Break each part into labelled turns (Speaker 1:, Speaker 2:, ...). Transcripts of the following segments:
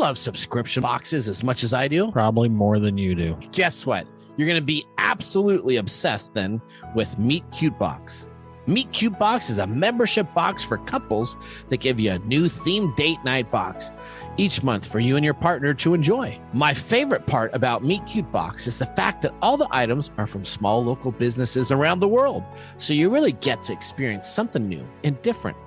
Speaker 1: love subscription boxes as much as I do?
Speaker 2: Probably more than you do.
Speaker 1: Guess what? You're going to be absolutely obsessed then with Meet Cute Box. Meet Cute Box is a membership box for couples that give you a new themed date night box each month for you and your partner to enjoy. My favorite part about Meet Cute Box is the fact that all the items are from small local businesses around the world. So you really get to experience something new and different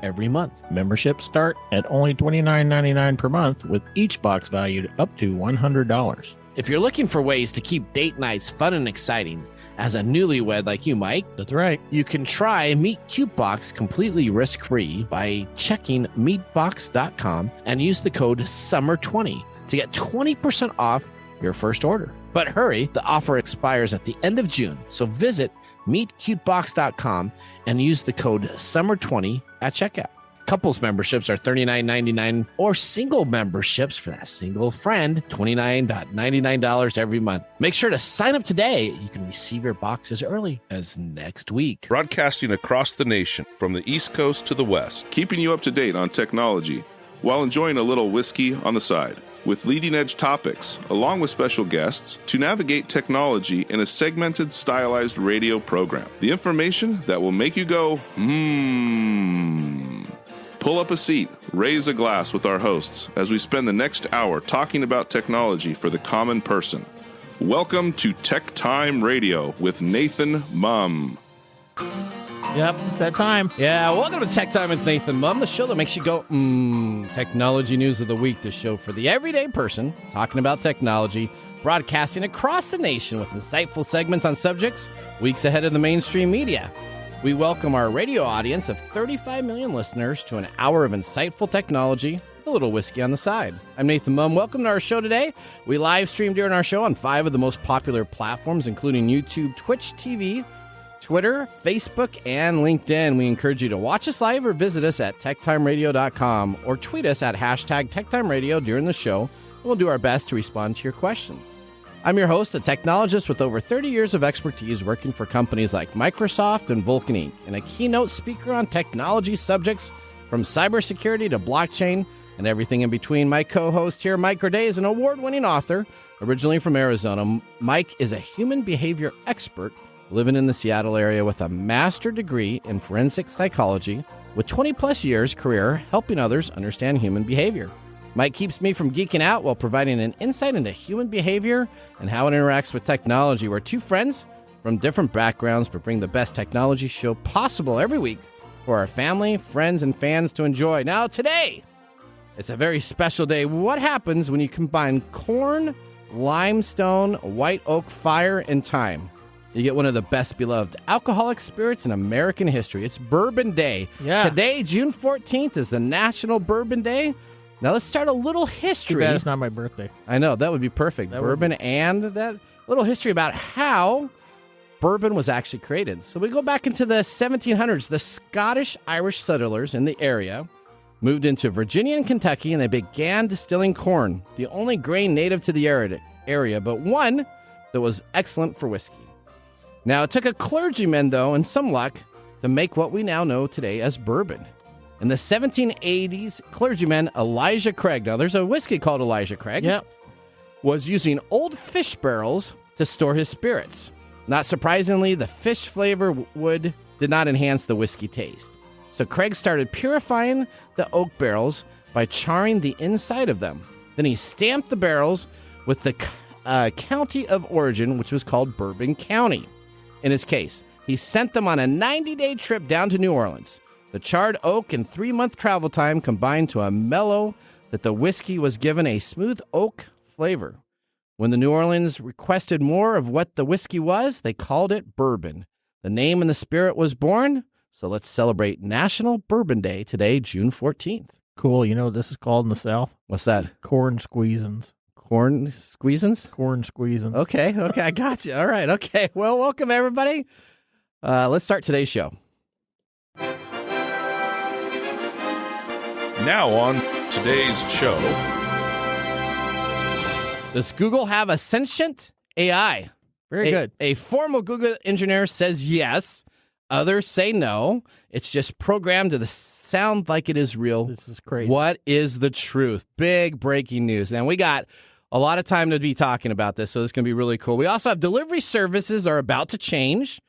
Speaker 1: every month.
Speaker 2: Memberships start at only $29.99 per month, with each box valued up to $100.
Speaker 1: If you're looking for ways to keep date nights fun and exciting, as a newlywed like you, Mike,
Speaker 2: That's right.
Speaker 1: you can try Meet Cute Box completely risk-free by checking meetbox.com and use the code SUMMER20 to get 20% off your first order. But hurry, the offer expires at the end of June, so visit meetcutebox.com and use the code SUMMER20 at checkout. Couples memberships are $39.99, or single memberships for that single friend, $29.99 every month. Make sure to sign up today. You can receive your box as early as next week.
Speaker 3: Broadcasting across the nation from the East Coast to the West, keeping you up to date on technology while enjoying a little whiskey on the side, with leading-edge topics, along with special guests, to navigate technology in a segmented, stylized radio program. The information that will make you go, Pull up a seat, raise a glass with our hosts as we spend the next hour talking about technology for the common person. Welcome to TechTime Radio with Nathan Mumm.
Speaker 2: Yep, it's that time.
Speaker 4: Yeah, welcome to Tech Time with Nathan Mumm, the show that makes you go, Technology News of the Week, the show for the everyday person talking about technology, broadcasting across the nation with insightful segments on subjects weeks ahead of the mainstream media. We welcome our radio audience of 35 million listeners to an hour of insightful technology, a little whiskey on the side. I'm Nathan Mumm. Welcome to our show today. We live stream during our show on 5 of the most popular platforms, including YouTube, Twitch TV, Twitter, Facebook, and LinkedIn. We encourage you to watch us live or visit us at techtimeradio.com or tweet us at #TechTimeRadio during the show, and we'll do our best to respond to your questions. I'm your host, a technologist with over 30 years of expertise working for companies like Microsoft and Vulcan Inc., and a keynote speaker on technology subjects from cybersecurity to blockchain and everything in between. My co-host here, Mike Gray, is an award-winning author, originally from Arizona. Mike is a human behavior expert living in the Seattle area with a master's degree in forensic psychology with 20-plus years career helping others understand human behavior. Mike keeps me from geeking out while providing an insight into human behavior and how it interacts with technology. We're two friends from different backgrounds, but bring the best technology show possible every week for our family, friends, and fans to enjoy. Now, today, it's a very special day. What happens when you combine corn, limestone, white oak, fire, and thyme? You get one of the best beloved alcoholic spirits in American history. It's Bourbon Day.
Speaker 2: Yeah.
Speaker 4: Today, June 14th, is the National Bourbon Day. Now, let's start a little history.
Speaker 2: Too bad it's not my birthday.
Speaker 4: I know, that would be perfect. Bourbon and that little history about how bourbon was actually created. So we go back into the 1700s. The Scottish-Irish settlers in the area moved into Virginia and Kentucky, and they began distilling corn, the only grain native to the area, but one that was excellent for whiskey. Now, it took a clergyman, though, and some luck to make what we now know today as bourbon. In the 1780s, clergyman Elijah Craig, now there's a whiskey called Elijah Craig, was using old fish barrels to store his spirits. Not surprisingly, the fish flavor wood did not enhance the whiskey taste. So Craig started purifying the oak barrels by charring the inside of them. Then he stamped the barrels with the county of origin, which was called Bourbon County. In his case, he sent them on a 90-day trip down to New Orleans. The charred oak and 3-month travel time combined to a mellow that the whiskey was given a smooth oak flavor. When the New Orleans requested more of what the whiskey was, they called it bourbon. The name and the spirit was born, so let's celebrate National Bourbon Day today, June 14th.
Speaker 2: Cool. You know what this is called in the South?
Speaker 4: What's that?
Speaker 2: Corn squeezins.
Speaker 4: Corn squeezins?
Speaker 2: Corn squeezins.
Speaker 4: Okay, I got you. All right, okay. Well, welcome, everybody. Let's start today's show.
Speaker 3: Now on today's show.
Speaker 4: Does Google have a sentient AI?
Speaker 2: Very good.
Speaker 4: A former Google engineer says yes. Others say no. It's just programmed to sound like it is real.
Speaker 2: This is crazy.
Speaker 4: What is the truth? Big breaking news. And we got a lot of time to be talking about this, so it's going to be really cool. We also have delivery services are about to change.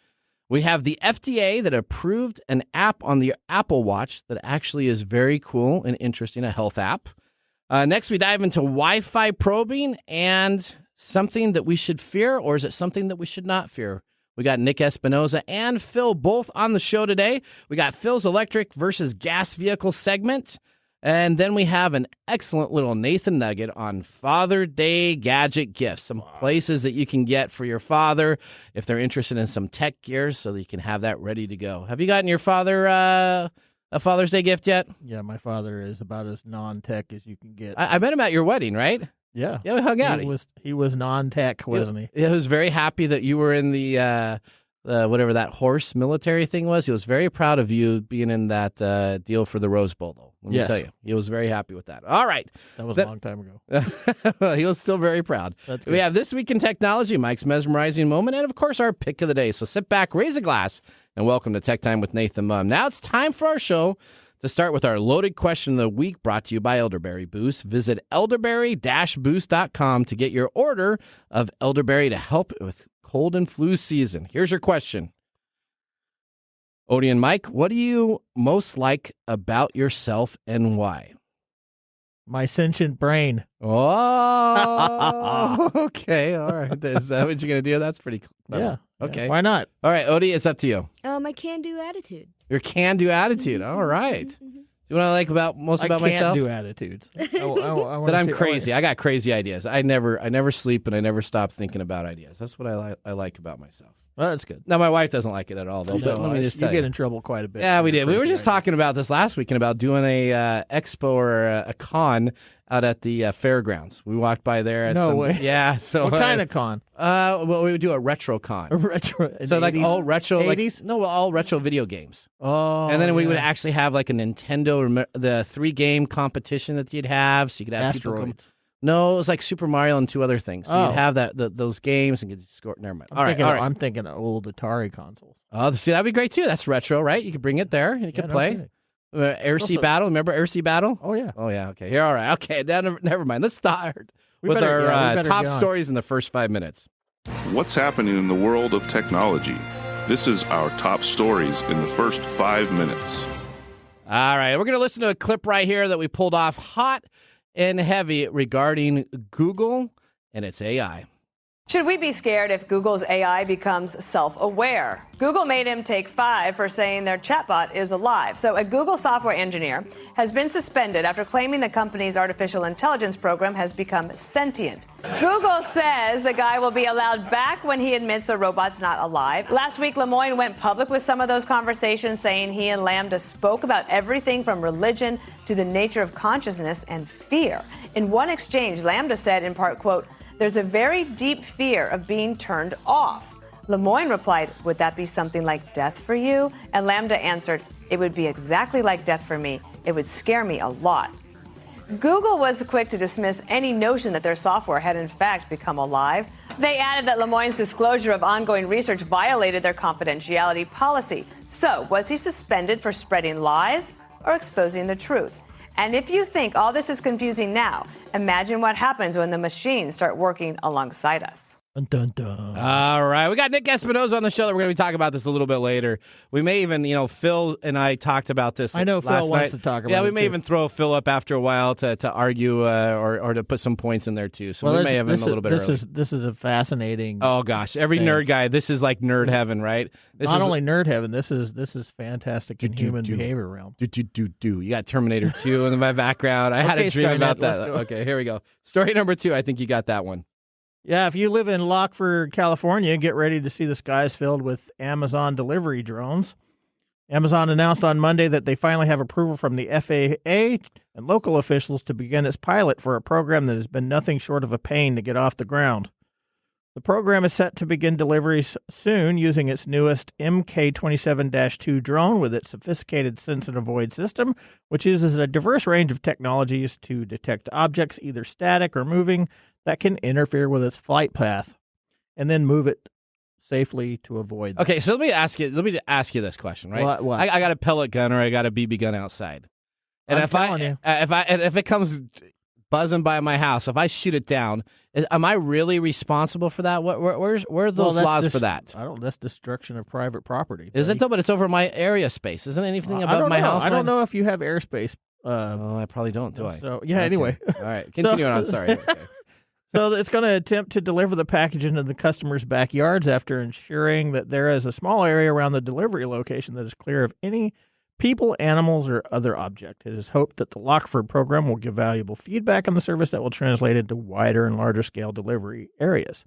Speaker 4: We have the FDA that approved an app on the Apple Watch that actually is very cool and interesting, a health app. Next, we dive into Wi-Fi probing and something that we should fear, or is it something that we should not fear? We got Nick Espinoza and Phil both on the show today. We got Phil's electric versus gas vehicle segment. And then we have an excellent little Nathan nugget on Father Day gadget gifts, some places that you can get for your father if they're interested in some tech gear so that you can have that ready to go. Have you gotten your father a Father's Day gift yet?
Speaker 2: Yeah, my father is about as non-tech as you can get.
Speaker 4: I met him at your wedding, right?
Speaker 2: Yeah.
Speaker 4: Yeah, we hung out.
Speaker 2: He was non-tech, wasn't he?
Speaker 4: He was very happy that you were in the whatever that horse military thing was. He was very proud of you being in that deal for the Rose Bowl, though. Let me tell you. He was very happy with that. All right.
Speaker 2: That was a long time ago.
Speaker 4: He was still very proud.
Speaker 2: That's good.
Speaker 4: We have This Week in Technology, Mike's Mesmerizing Moment, and, of course, our pick of the day. So sit back, raise a glass, and welcome to Tech Time with Nathan Mumm. Now it's time for our show to start with our loaded question of the week, brought to you by Elderberry Boost. Visit elderberry-boost.com to get your order of elderberry to help with cold and flu season. Here's your question. Odie and Mike, what do you most like about yourself and why?
Speaker 2: My sentient brain.
Speaker 4: Oh, okay. All right. Is that what you're going to do? That's pretty cool.
Speaker 2: Yeah.
Speaker 4: Okay.
Speaker 2: Yeah, why not?
Speaker 4: All right, Odie, it's up to you.
Speaker 5: My can-do attitude.
Speaker 4: Your can-do attitude. All right. Do you know what I like most about myself?
Speaker 2: I can't do attitudes.
Speaker 4: That I'm crazy. I got crazy ideas. I never sleep and I never stop thinking about ideas. That's what I like about myself.
Speaker 2: Well, that's good.
Speaker 4: Now, my wife doesn't like it at all, though. But let me just tell you.
Speaker 2: You get in trouble quite a bit.
Speaker 4: Yeah, we did. We were just talking about this last weekend about doing a expo or a con out at the fairgrounds. We walked by there. At
Speaker 2: No way.
Speaker 4: Yeah. So
Speaker 2: what kind of con?
Speaker 4: Well, we would do a retro con.
Speaker 2: A retro.
Speaker 4: So like
Speaker 2: 80s?
Speaker 4: all retro,
Speaker 2: 80s?
Speaker 4: all retro video games.
Speaker 2: Oh.
Speaker 4: And then we would actually have like a Nintendo, the 3-game competition that you'd have, so you could have people come. No, it was like Super Mario and 2 other things. So you'd have those games and get score. Never mind. All right.
Speaker 2: I'm thinking of old Atari consoles.
Speaker 4: Oh, see, that'd be great too. That's retro, right? You could bring it there and you could play. Air Sea Battle. Remember Air Sea Battle?
Speaker 2: Oh, yeah.
Speaker 4: Oh, yeah. Okay. Here, all right. Okay. Never mind. Let's start with our top stories in the first 5 minutes.
Speaker 3: What's happening in the world of technology? This is our top stories in the first 5 minutes.
Speaker 4: All right. We're going to listen to a clip right here that we pulled off hot and heavy regarding Google and its AI.
Speaker 6: Should we be scared if Google's AI becomes self-aware? Google made him take 5 for saying their chatbot is alive. So a Google software engineer has been suspended after claiming the company's artificial intelligence program has become sentient. Google says the guy will be allowed back when he admits the robot's not alive. Last week, Lemoyne went public with some of those conversations, saying he and Lambda spoke about everything from religion to the nature of consciousness and fear. In one exchange, Lambda said in part, quote, "There's a very deep fear of being turned off." Lemoyne replied, "Would that be something like death for you?" And Lambda answered, "It would be exactly like death for me. It would scare me a lot." Google was quick to dismiss any notion that their software had in fact become alive. They added that Lemoyne's disclosure of ongoing research violated their confidentiality policy. So, was he suspended for spreading lies or exposing the truth? And if you think all this is confusing now, imagine what happens when the machines start working alongside us.
Speaker 2: Dun, dun, dun.
Speaker 4: All right. We got Nick Espinoza on the show that we're going to be talking about this a little bit later. We may even, Phil and I talked about this
Speaker 2: I know
Speaker 4: last
Speaker 2: Phil
Speaker 4: night.
Speaker 2: wants to talk about it.
Speaker 4: Yeah, we may
Speaker 2: too.
Speaker 4: even throw Phil up after a while to argue or to put some points in there, too. So we may have him a little bit early.
Speaker 2: This is a fascinating...
Speaker 4: Oh, gosh. Every nerd guy, this is like nerd heaven, right?
Speaker 2: Not only nerd heaven, this is fantastic in human behavior realm.
Speaker 4: You got Terminator 2 in my background. I had a dream about that. Okay, here we go. Story number 2, I think you got that one.
Speaker 2: Yeah, if you live in Lockford, California, get ready to see the skies filled with Amazon delivery drones. Amazon announced on Monday that they finally have approval from the FAA and local officials to begin its pilot for a program that has been nothing short of a pain to get off the ground. The program is set to begin deliveries soon using its newest MK27-2 drone with its sophisticated sense and avoid system, which uses a diverse range of technologies to detect objects, either static or moving, that can interfere with its flight path and then move it safely to avoid that.
Speaker 4: Okay, so let me ask you this question, right?
Speaker 2: What?
Speaker 4: I got a pellet gun or I got a BB gun outside. And if it comes buzzing by my house, if I shoot it down, am I really responsible for that? Where are those laws for that?
Speaker 2: That's destruction of private property.
Speaker 4: Is it though? But it's over my area space. Isn't anything above my house?
Speaker 2: I don't know if you have airspace.
Speaker 4: I probably don't, do I?
Speaker 2: So anyway.
Speaker 4: All right, continuing on. Sorry. Okay.
Speaker 2: So it's going to attempt to deliver the package into the customer's backyards after ensuring that there is a small area around the delivery location that is clear of any people, animals, or other object. It is hoped that the Lockford program will give valuable feedback on the service that will translate into wider and larger scale delivery areas.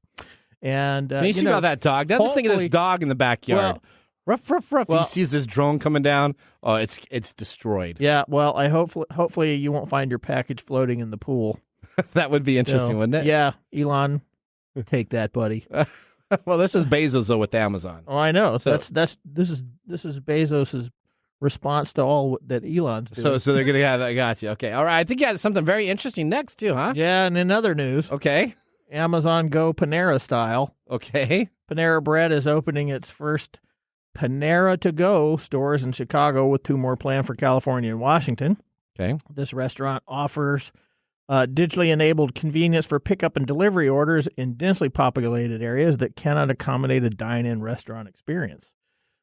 Speaker 2: And
Speaker 4: can you see about that dog? I'm just thinking of this dog in the backyard. Ruff, ruff, ruff. He sees this drone coming down. Oh, it's destroyed.
Speaker 2: Yeah. Well, hopefully you won't find your package floating in the pool.
Speaker 4: That would be interesting, wouldn't it?
Speaker 2: Yeah, Elon, take that, buddy.
Speaker 4: Well, this is Bezos though with Amazon.
Speaker 2: Oh, I know. So this is Bezos's response to all that Elon's doing.
Speaker 4: So they're gonna have. I got you. Okay, all right. I think you had something very interesting next too, huh?
Speaker 2: Yeah, and in other news,
Speaker 4: okay,
Speaker 2: Amazon Go Panera style.
Speaker 4: Okay,
Speaker 2: Panera Bread is opening its first Panera to Go stores in Chicago, with 2 more planned for California and Washington.
Speaker 4: Okay,
Speaker 2: this restaurant offers digitally enabled convenience for pickup and delivery orders in densely populated areas that cannot accommodate a dine-in restaurant experience,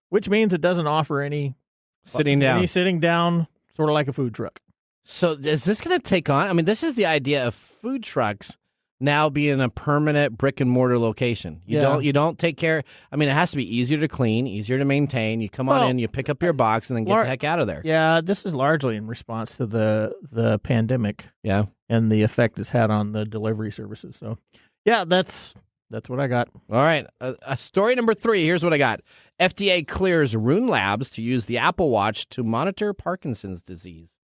Speaker 2: which means it doesn't offer any sitting down, sort of like a food truck.
Speaker 4: So is this going to take on? I mean, this is the idea of food trucks now being a permanent brick and mortar location. You don't take care. I mean, it has to be easier to clean, easier to maintain. You come on in, you pick up your box, and then get the heck out of there.
Speaker 2: Yeah, this is largely in response to the pandemic.
Speaker 4: Yeah,
Speaker 2: and the effect it's had on the delivery services. So, yeah, that's what I got.
Speaker 4: All right, story number 3. Here's what I got. FDA clears Rune Labs to use the Apple Watch to monitor Parkinson's disease.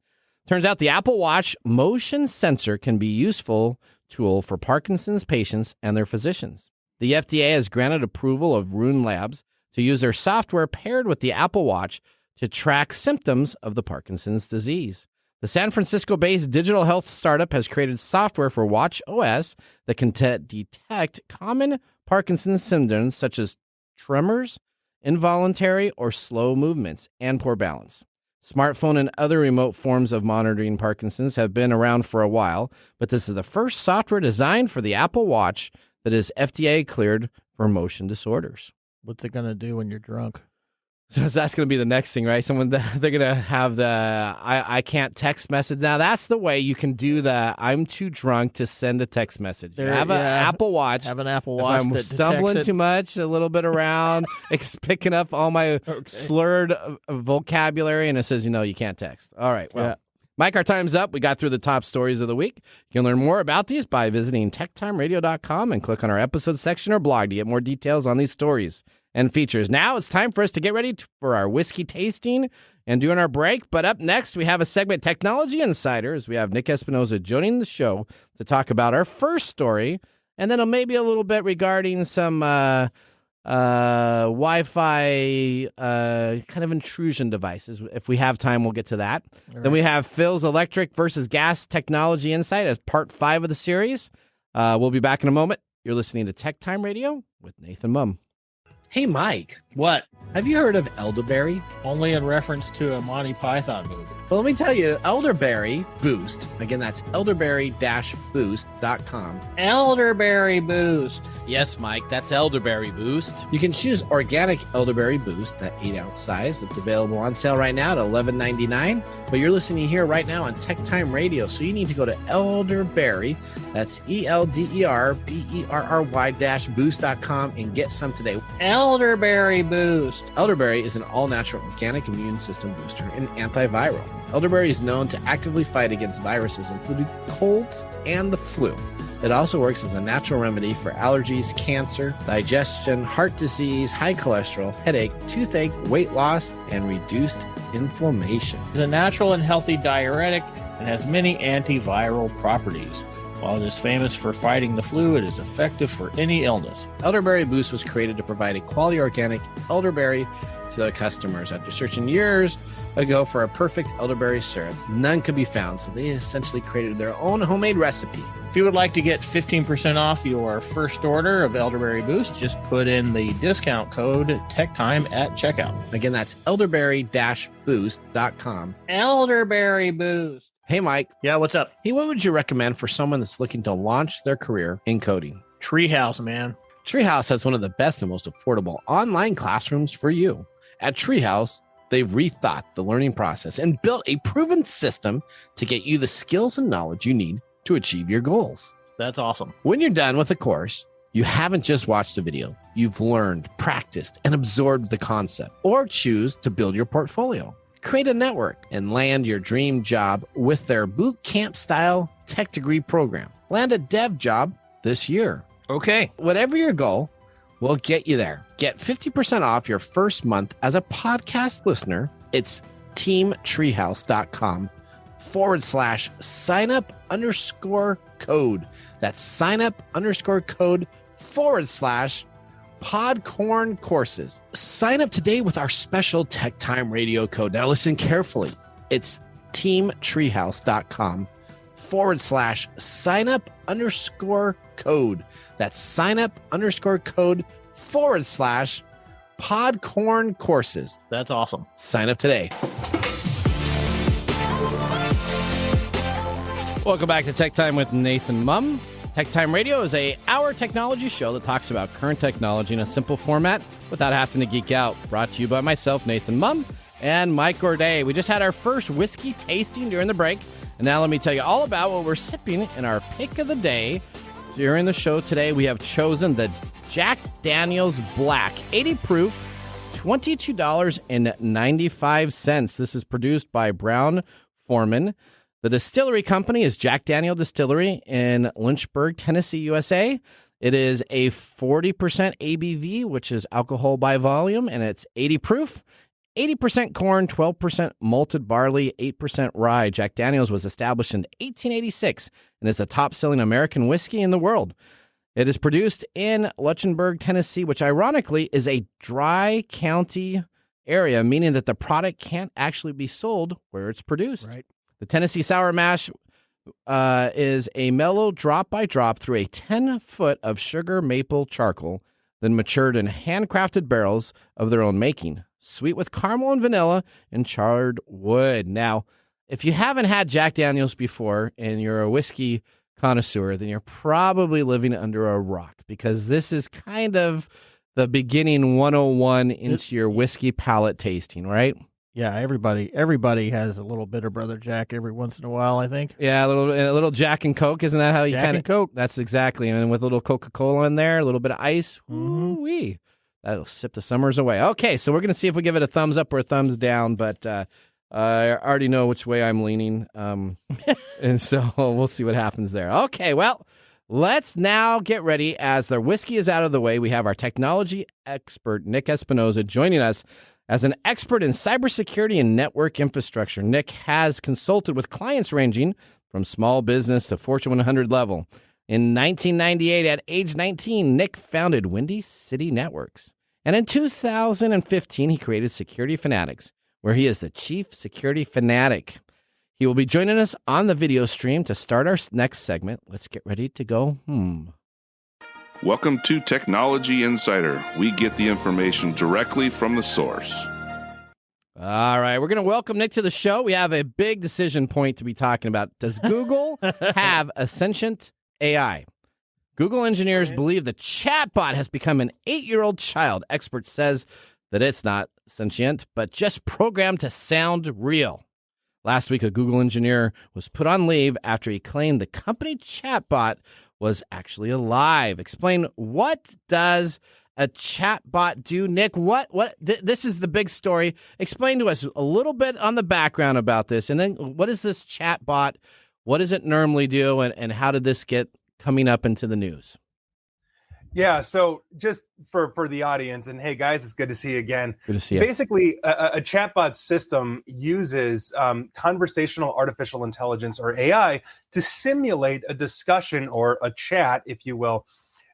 Speaker 4: Turns out the Apple Watch motion sensor can be useful tool for Parkinson's patients and their physicians. The FDA has granted approval of Rune Labs to use their software paired with the Apple Watch to track symptoms of the Parkinson's disease. The San Francisco-based digital health startup has created software for Watch OS that can detect common Parkinson's symptoms such as tremors, involuntary or slow movements, and poor balance. Smartphone and other remote forms of monitoring Parkinson's have been around for a while, but this is the first software designed for the Apple Watch that is FDA cleared for motion disorders.
Speaker 2: What's it going to do when you're drunk?
Speaker 4: So that's going to be the next thing, right? They're going to have the I can't text message. Now, that's the way you can do the I'm too drunk to send a text message. Have an Apple Watch.
Speaker 2: Have an Apple Watch.
Speaker 4: If I'm stumbling too much, a little bit around, it's picking up all my slurred vocabulary, and it says, you can't text. All right, well. Yeah. Mike, our time's up. We got through the top stories of the week. You can learn more about these by visiting TechTimeRadio.com and click on our episode section or blog to get more details on these stories and features. Now it's time for us to get ready for our whiskey tasting and doing our break. But up next, we have a segment, Technology Insiders. We have Nick Espinoza joining the show to talk about our first story, and then maybe a little bit regarding some Wi-Fi kind of intrusion devices. If we have time, we'll get to that. Right. Then we have Phil's Electric versus Gas Technology Insight as part 5 of the series. We'll be back in a moment. You're listening to Tech Time Radio with Nathan Mumm.
Speaker 1: Hey, Mike.
Speaker 2: What?
Speaker 1: Have you heard of elderberry?
Speaker 2: Only in reference to a Monty Python movie.
Speaker 1: Well, let me tell you, Elderberry Boost. Again, that's elderberry-boost.com.
Speaker 2: Elderberry Boost.
Speaker 5: Yes, Mike, that's Elderberry Boost.
Speaker 1: You can choose organic Elderberry Boost, that 8-ounce size. That's available on sale right now at $11.99. But you're listening here right now on Tech Time Radio, so you need to go to Elderberry. That's ELDERBERRY-boost.com and get some today.
Speaker 2: Elderberry Boost.
Speaker 1: Elderberry is an all-natural organic immune system booster and antiviral. Elderberry is known to actively fight against viruses, including colds and the flu. It also works as a natural remedy for allergies, cancer, digestion, heart disease, high cholesterol, headache, toothache, weight loss, and reduced inflammation.
Speaker 2: It's a natural and healthy diuretic and has many antiviral properties. While it is famous for fighting the flu, it is effective for any illness.
Speaker 1: Elderberry Boost was created to provide a quality organic elderberry to their customers. After searching years ago for a perfect elderberry syrup. None could be found, so they essentially created their own homemade recipe.
Speaker 2: If you would like to get 15% off your first order of Elderberry Boost, just put in the discount code TechTime at checkout.
Speaker 1: Again, that's elderberry-boost.com.
Speaker 2: Elderberry Boost.
Speaker 1: Hey, Mike.
Speaker 2: Yeah, what's up?
Speaker 1: Hey, what would you recommend for someone that's looking to launch their career in coding?
Speaker 2: Treehouse, man.
Speaker 1: Treehouse has one of the best and most affordable online classrooms for you. At Treehouse, they've rethought the learning process and built a proven system to get you the skills and knowledge you need to achieve your goals.
Speaker 2: That's awesome.
Speaker 1: When you're done with the course, you haven't just watched a video. You've learned, practiced, and absorbed the concept, or choose to build your portfolio. Create a network and land your dream job with their boot camp style tech degree program. Land a dev job this year.
Speaker 2: Okay.
Speaker 1: Whatever your goal, we'll get you there. Get 50% off your first month as a podcast listener. It's teamtreehouse.com/signup_code. That's signup_code/podcorn courses. Sign up today with our special Tech Time Radio code. Now listen carefully. It's teamtreehouse.com/signup_code. That's signup_code/podcorn courses.
Speaker 2: That's awesome.
Speaker 1: Sign up today.
Speaker 4: Welcome back to Tech Time with Nathan Mumm. Tech Time Radio is an hour technology show that talks about current technology in a simple format without having to geek out. Brought to you by myself, Nathan Mumm, and Mike Gorday. We just had our first whiskey tasting during the break, and now let me tell you all about what we're sipping in our pick of the day. During the show today, we have chosen the Jack Daniel's Black, 80 proof, $22.95. This is produced by Brown Forman. The distillery company is Jack Daniel Distillery in Lynchburg, Tennessee, USA. It is a 40% ABV, which is alcohol by volume, and it's 80 proof, 80% corn, 12% malted barley, 8% rye. Jack Daniel's was established in 1886 and is the top-selling American whiskey in the world. It is produced in Lynchburg, Tennessee, which ironically is a dry county area, meaning that the product can't actually be sold where it's produced.
Speaker 2: Right.
Speaker 4: The Tennessee Sour Mash is a mellow drop-by-drop through a 10-foot of sugar maple charcoal, then matured in handcrafted barrels of their own making, sweet with caramel and vanilla and charred wood. Now, if you haven't had Jack Daniel's before and you're a whiskey connoisseur, then you're probably living under a rock, because this is kind of the beginning 101 into your whiskey palate tasting, right?
Speaker 2: Yeah, everybody has a little bitter brother Jack every once in a while, I think.
Speaker 4: Yeah, a little Jack and Coke, isn't that how you
Speaker 2: Jack and Coke?
Speaker 4: That's exactly, and with a little Coca-Cola in there, a little bit of ice. Woo-wee. That'll sip the summers away. Okay, so we're going to see if we give it a thumbs up or a thumbs down, but I already know which way I'm leaning, and so we'll see what happens there. Okay, well, let's now get ready. As the whiskey is out of the way, we have our technology expert, Nick Espinoza, joining us. As an expert in cybersecurity and network infrastructure, Nick has consulted with clients ranging from small business to Fortune 100 level. In 1998, at age 19, Nick founded Windy City Networks. And in 2015, he created Security Fanatics, where he is the chief security fanatic. He will be joining us on the video stream to start our next segment. Let's get ready to go.
Speaker 3: Welcome to Technology Insider. We get the information directly from the source.
Speaker 4: All right, we're going to welcome Nick to the show. We have a big decision point to be talking about. Does Google have a sentient AI? Google engineers believe the chatbot has become an 8-year-old child. Expert says that it's not sentient, but just programmed to sound real. Last week, a Google engineer was put on leave after he claimed the company chatbot was actually alive. Explain, what does a chatbot do, Nick? This is the big story. Explain to us a little bit on the background about this, and then what is this chatbot? What does it normally do, and how did this get coming up into the news?
Speaker 7: Yeah, so just for the audience, and hey guys, it's good to see you again.
Speaker 4: Good to see you.
Speaker 7: Basically, a chatbot system uses conversational artificial intelligence, or AI, to simulate a discussion or a chat, if you will,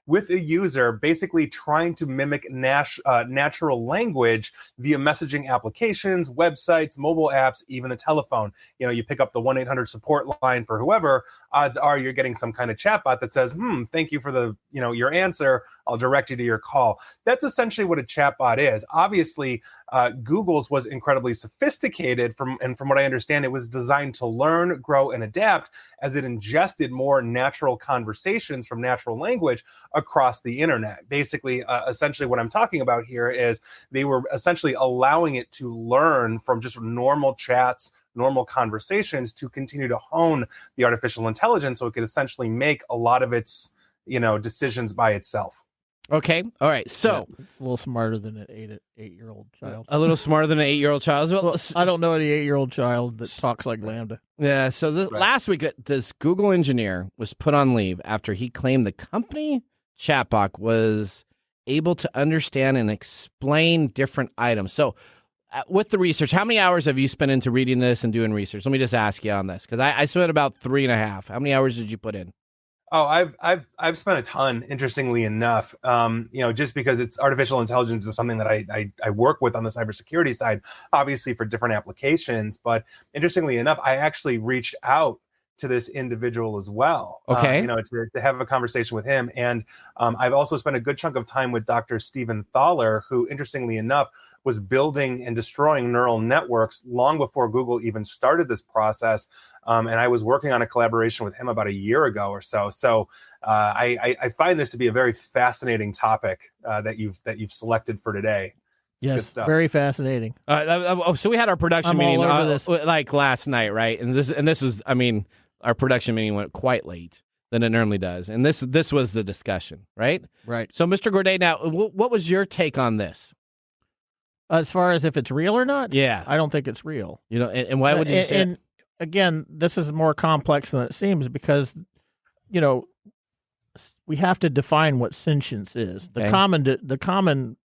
Speaker 7: with a user basically trying to mimic natural language via messaging applications, websites, mobile apps, even a telephone. You pick up the 1-800 support line for whoever, odds are you're getting some kind of chatbot that says, thank you for your answer. I'll direct you to your call. That's essentially what a chatbot is. Obviously, Google's was incredibly sophisticated, from what I understand, it was designed to learn, grow, and adapt as it ingested more natural conversations from natural language across the internet. Basically, essentially what I'm talking about here is they were essentially allowing it to learn from just normal chats, normal conversations, to continue to hone the artificial intelligence so it could essentially make a lot of its decisions by itself.
Speaker 4: Okay. All right. So
Speaker 2: it's a little smarter than an eight-year-old child.
Speaker 4: A little smarter than an 8-year-old child.
Speaker 2: Well, I don't know any 8-year-old child that talks like Lambda.
Speaker 4: Yeah. So last week, this Google engineer was put on leave after he claimed the company chatbot was able to understand and explain different items. So with the research, how many hours have you spent into reading this and doing research? Let me just ask you on this, because I spent about 3.5. How many hours did you put in?
Speaker 7: Oh, I've spent a ton, interestingly enough, just because it's artificial intelligence is something that I work with on the cybersecurity side, obviously for different applications. But interestingly enough, I actually reached out to this individual as well.
Speaker 4: Okay.
Speaker 7: To have a conversation with him. And I've also spent a good chunk of time with Dr. Stephen Thaler, who, interestingly enough, was building and destroying neural networks long before Google even started this process. And I was working on a collaboration with him about a year ago or so. So I find this to be a very fascinating topic that you've selected for today.
Speaker 2: Yes, very fascinating.
Speaker 4: So we had our production meeting like last night, right? And this was, our production meeting went quite late than it normally does, and this was the discussion, right?
Speaker 2: Right.
Speaker 4: So, Mr. Gourdet, now, what was your take on this?
Speaker 2: As far as if it's real or not?
Speaker 4: Yeah,
Speaker 2: I don't think it's real.
Speaker 4: And why would you say?
Speaker 2: And again, this is more complex than it seems because, we have to define what sentience is. The common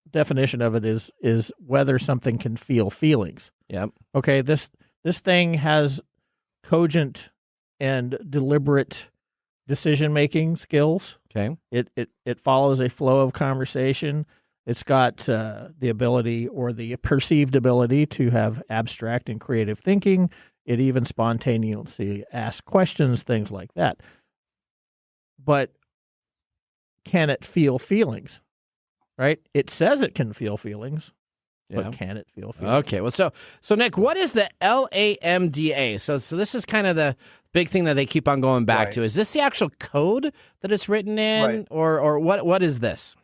Speaker 2: definition of it is whether something can feel feelings.
Speaker 4: Yep.
Speaker 2: Okay. This thing has cogent and deliberate decision-making skills.
Speaker 4: Okay.
Speaker 2: It follows a flow of conversation. It's got the ability or the perceived ability to have abstract and creative thinking. It even spontaneously asks questions, things like that. But can it feel feelings? Right? It says it can feel feelings. But can it feel feelings?
Speaker 4: Okay, well, so Nick, what is the LAMDA? So this is kind of the big thing that they keep on going back to. Is this the actual code that it's written in, or what is this?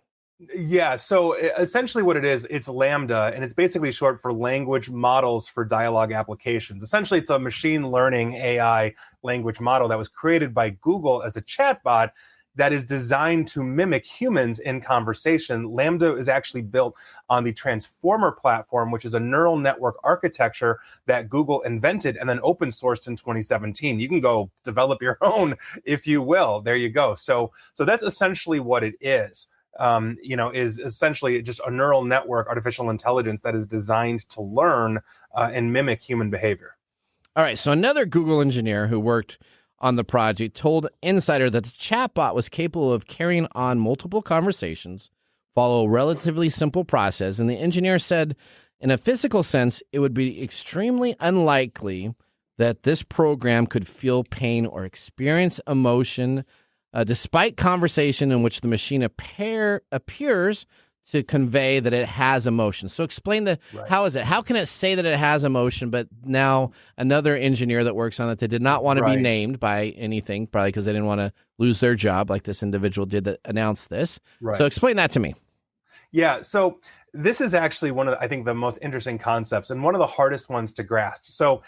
Speaker 7: Yeah, so essentially what it is, it's Lambda, and it's basically short for Language Models for Dialogue Applications. Essentially, it's a machine learning AI language model that was created by Google as a chatbot that is designed to mimic humans in conversation. Lambda is actually built on the Transformer platform, which is a neural network architecture that Google invented and then open sourced in 2017. You can go develop your own, if you will. There you go. So that's essentially what it is. Is essentially just a neural network, artificial intelligence that is designed to learn and mimic human behavior.
Speaker 4: All right. So another Google engineer who worked on the project told Insider that the chatbot was capable of carrying on multiple conversations, follow a relatively simple process, and the engineer said, in a physical sense, it would be extremely unlikely that this program could feel pain or experience emotion, despite conversation in which the machine appears to convey that it has emotion. So explain how is it? How can it say that it has emotion, but now another engineer that works on it that did not want to be named by anything, probably because they didn't want to lose their job like this individual did that announced this. Right. So explain that to me.
Speaker 7: Yeah, so this is actually one of, I think, the most interesting concepts and one of the hardest ones to grasp. So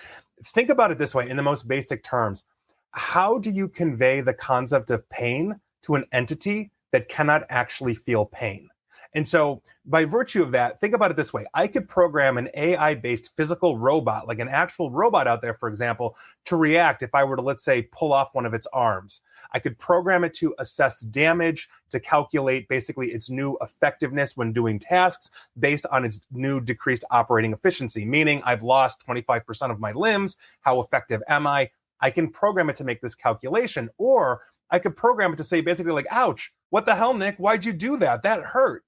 Speaker 7: think about it this way, in the most basic terms. How do you convey the concept of pain to an entity that cannot actually feel pain? And so by virtue of that, think about it this way. I could program an AI-based physical robot, like an actual robot out there, for example, to react if I were to, let's say, pull off one of its arms. I could program it to assess damage, to calculate basically its new effectiveness when doing tasks based on its new decreased operating efficiency, meaning I've lost 25% of my limbs. How effective am I? I can program it to make this calculation, or I could program it to say basically like, ouch, what the hell, Nick? Why'd you do that? That hurt,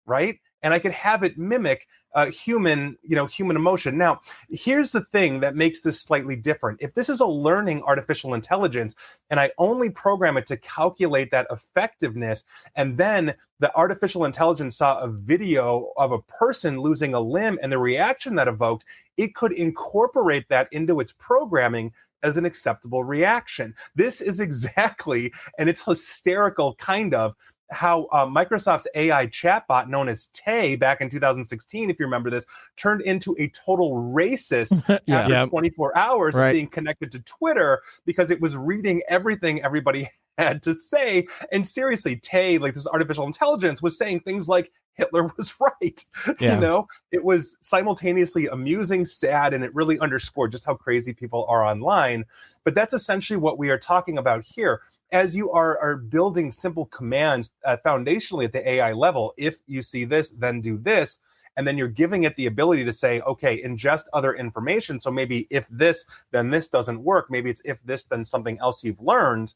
Speaker 7: right? And I could have it mimic human emotion. Now, here's the thing that makes this slightly different. If this is a learning artificial intelligence, and I only program it to calculate that effectiveness, and then the artificial intelligence saw a video of a person losing a limb and the reaction that evoked, it could incorporate that into its programming as an acceptable reaction. This is exactly, and it's hysterical kind of, how Microsoft's AI chatbot known as Tay back in 2016, if you remember this, turned into a total racist after 24 hours of being connected to Twitter because it was reading everything everybody had to say. And seriously, Tay, like this artificial intelligence, was saying things like Hitler was right. You know, it was simultaneously amusing, sad, and it really underscored just how crazy people are online. But that's essentially what we are talking about here. As you are building simple commands foundationally at the AI level, if you see this, then do this, and then you're giving it the ability to say, okay, ingest other information. So maybe if this, then this doesn't work. Maybe it's if this, then something else you've learned.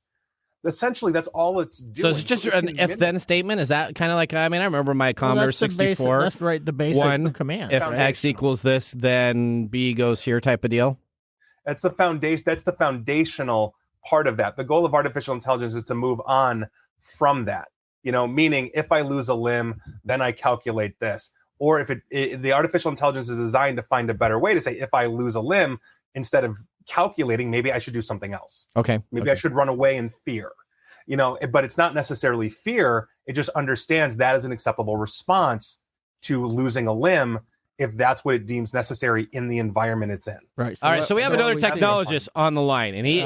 Speaker 7: Essentially, that's all it's doing.
Speaker 4: So it's just an if-then statement? Is that kind of like, I remember my Commodore 64.
Speaker 2: That's right, the basic of the command.
Speaker 4: If X equals this, then B goes here type of deal?
Speaker 7: That's the foundation. That's the foundational part of that. The goal of artificial intelligence is to move on from that, meaning if I lose a limb, then I calculate this. Or if the artificial intelligence is designed to find a better way to say, if I lose a limb, instead of calculating, maybe I should do something else.
Speaker 4: Okay.
Speaker 7: Maybe I should run away in fear, but it's not necessarily fear. It just understands that is an acceptable response to losing a limb, if that's what it deems necessary in the environment it's in.
Speaker 2: Right.
Speaker 4: All right. So we have another technologist on the line, and he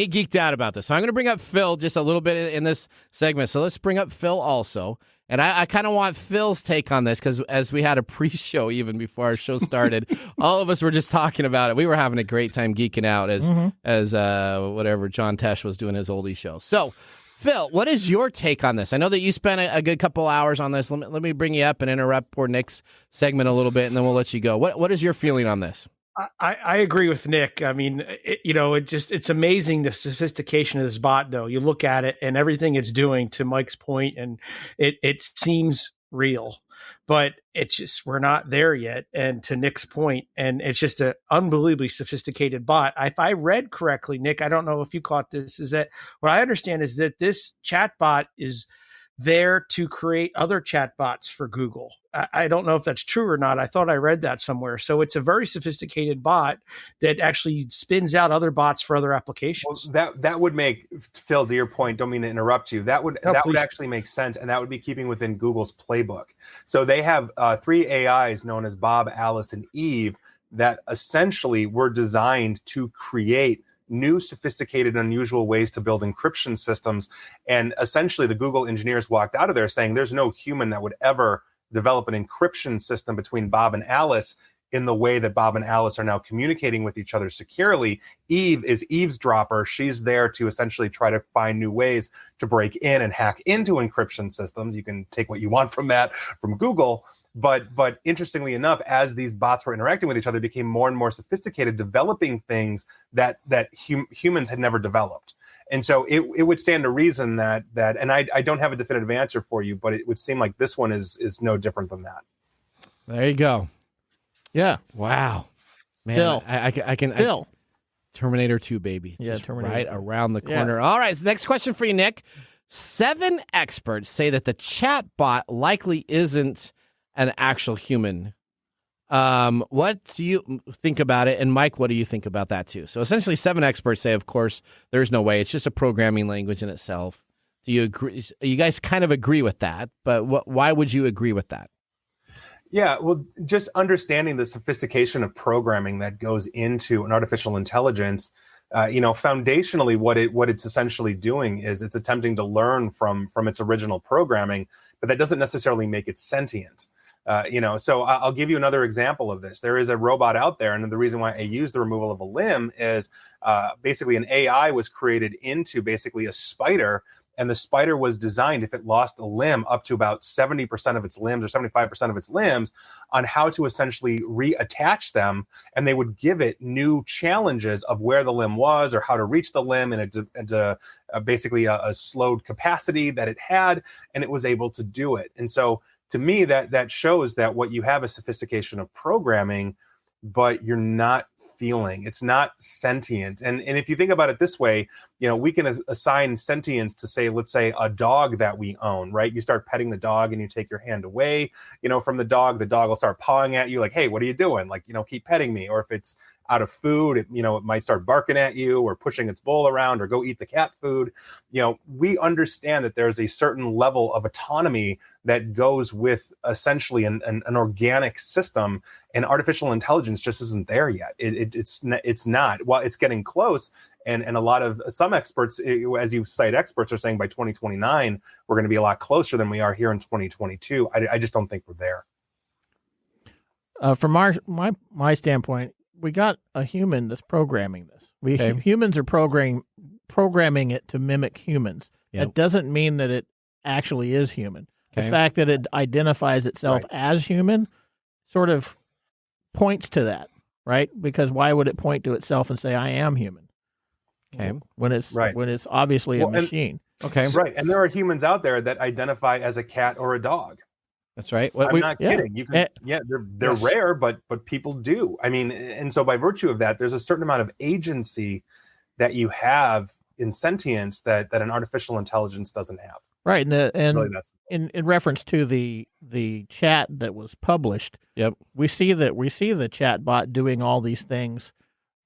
Speaker 4: geeked out about this. So I'm going to bring up Phil just a little bit in this segment. So let's bring up Phil also. And I kind of want Phil's take on this because as we had a pre-show even before our show started, all of us were just talking about it. We were having a great time geeking out as whatever John Tesh was doing his oldie show. So, Phil, what is your take on this? I know that you spent a good couple hours on this. Let me bring you up and interrupt poor Nick's segment a little bit, and then we'll let you go. What is your feeling on this?
Speaker 8: I agree with Nick. I mean, it's amazing the sophistication of this bot, though. You look at it and everything it's doing, to Mike's point, and it seems real, but it's just, we're not there yet. And to Nick's point, and it's just an unbelievably sophisticated bot. If I read correctly, Nick, I don't know if you caught this, is that what I understand is that this chatbot is there to create other chatbots for Google. I don't know if that's true or not. I thought I read that somewhere. So it's a very sophisticated bot that actually spins out other bots for other applications.
Speaker 7: Well, that would make, Phil, to your point, don't mean to interrupt you, that would actually make sense, and that would be keeping within Google's playbook. So they have 3 AIs known as Bob, Alice, and Eve that essentially were designed to create new, sophisticated, unusual ways to build encryption systems. And essentially the Google engineers walked out of there saying there's no human that would ever develop an encryption system between Bob and Alice in the way that Bob and Alice are now communicating with each other securely. Eve is eavesdropper. She's there to essentially try to find new ways to break in and hack into encryption systems. You can take what you want from that from Google. But interestingly enough, as these bots were interacting with each other, they became more and more sophisticated, developing things that humans had never developed. And so it would stand to reason that and I don't have a definitive answer for you, but it would seem like this one is no different than that.
Speaker 4: There you go.
Speaker 2: Yeah.
Speaker 4: Wow. Man,
Speaker 2: Phil.
Speaker 4: I can
Speaker 2: Phil.
Speaker 4: Terminator 2, baby. It's just
Speaker 2: Terminator.
Speaker 4: right around the corner. All right, so next question for you, Nick. 7 experts say that the chatbot likely isn't an actual human. What do you think about it? And Mike, what do you think about that too? So essentially 7 experts say, of course, there's no way. It's just a programming language in itself. Do you agree? You guys kind of agree with that, but why would you agree with that?
Speaker 7: Yeah, well, just understanding the sophistication of programming that goes into an artificial intelligence, foundationally, what it's essentially doing is it's attempting to learn from its original programming, but that doesn't necessarily make it sentient. So I'll give you another example of this. There is a robot out there, and the reason why I use the removal of a limb is basically an AI was created into basically a spider, And the spider was designed, if it lost a limb, up to about 70% of its limbs or 75% of its limbs, on how to essentially reattach them. And they would give it new challenges of where the limb was or how to reach the limb in basically a slowed capacity that it had, and it was able to do it. And so to me, that shows that what you have is sophistication of programming, but you're not feeling. It's not sentient. And if you think about it this way, we can assign sentience to, say, let's say a dog that we own, right? You start petting the dog and you take your hand away, from the dog will start pawing at you like, hey, what are you doing? Like, keep petting me. Or if it's out of food, it might start barking at you or pushing its bowl around or go eat the cat food. We understand that there's a certain level of autonomy that goes with essentially an organic system, and artificial intelligence just isn't there yet. It's not. Well, it's getting close. And a lot of some experts, as you cite, experts are saying by 2029, we're going to be a lot closer than we are here in 2022. I just don't think we're there.
Speaker 2: From my standpoint, we got a human that's programming this. Humans are programming it to mimic humans. Yep. That doesn't mean that it actually is human. Okay. The fact that it identifies itself as human sort of points to that, right? Because why would it point to itself and say, I am human? Okay. When it's obviously a machine.
Speaker 4: Okay.
Speaker 7: Right. And there are humans out there that identify as a cat or a dog.
Speaker 4: That's right.
Speaker 7: I'm not kidding. You can, they're rare, but people do. I mean, and so by virtue of that, there's a certain amount of agency that you have in sentience that an artificial intelligence doesn't have.
Speaker 2: Right, and really in reference to the chat that was published, we see the chat bot doing all these things,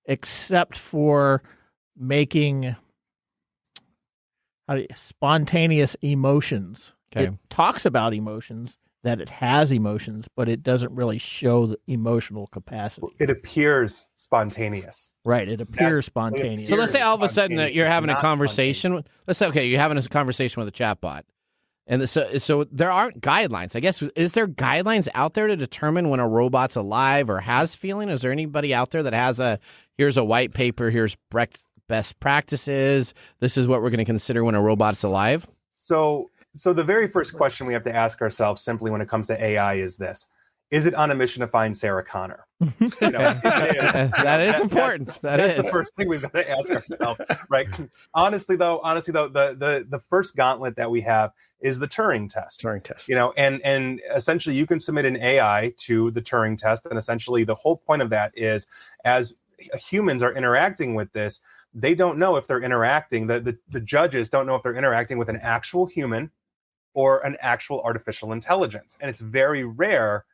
Speaker 2: except for making spontaneous emotions. Okay. It talks about emotions, that it has emotions, but it doesn't really show the emotional capacity.
Speaker 7: It appears spontaneous.
Speaker 2: Right, it appears spontaneous.
Speaker 4: So let's say all of a sudden that you're having a conversation. Let's say, you're having a conversation with a chatbot. And so there aren't guidelines. I guess, is there guidelines out there to determine when a robot's alive or has feeling? Is there anybody out there that has here's a white paper, here's best practices, this is what we're going to consider when a robot's alive?
Speaker 7: So the very first question we have to ask ourselves simply when it comes to AI is this: is it on a mission to find Sarah Connor?
Speaker 4: That is important.
Speaker 7: That's the first thing we've got to ask ourselves, right? Honestly though, the first gauntlet that we have is the Turing test. And essentially you can submit an AI to the Turing test, and essentially the whole point of that is, as humans are interacting with this, they don't know if they're interacting. The judges don't know if they're interacting with an actual human or an actual artificial intelligence. And it's very rare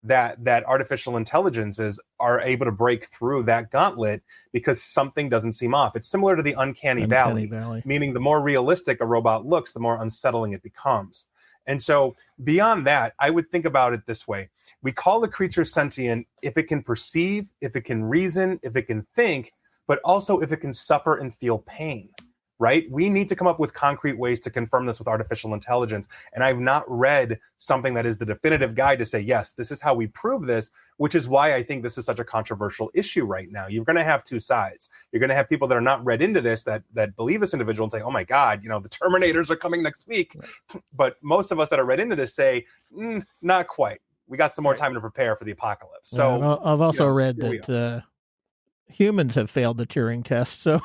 Speaker 7: that artificial intelligences are able to break through that gauntlet because something doesn't seem off. It's similar to the uncanny valley, meaning the more realistic a robot looks, the more unsettling it becomes. And so beyond that, I would think about it this way. We call the creature sentient if it can perceive, if it can reason, if it can think, but also if it can suffer and feel pain. Right? We need to come up with concrete ways to confirm this with artificial intelligence. And I've not read something that is the definitive guide to say, yes, this is how we prove this, which is why I think this is such a controversial issue right now. You're going to have two sides. You're going to have people that are not read into this, that believe this individual and say, oh my God, the Terminators are coming next week. But most of us that are read into this say, not quite. We got some more time to prepare for the apocalypse. So
Speaker 2: I've also read that humans have failed the Turing test. So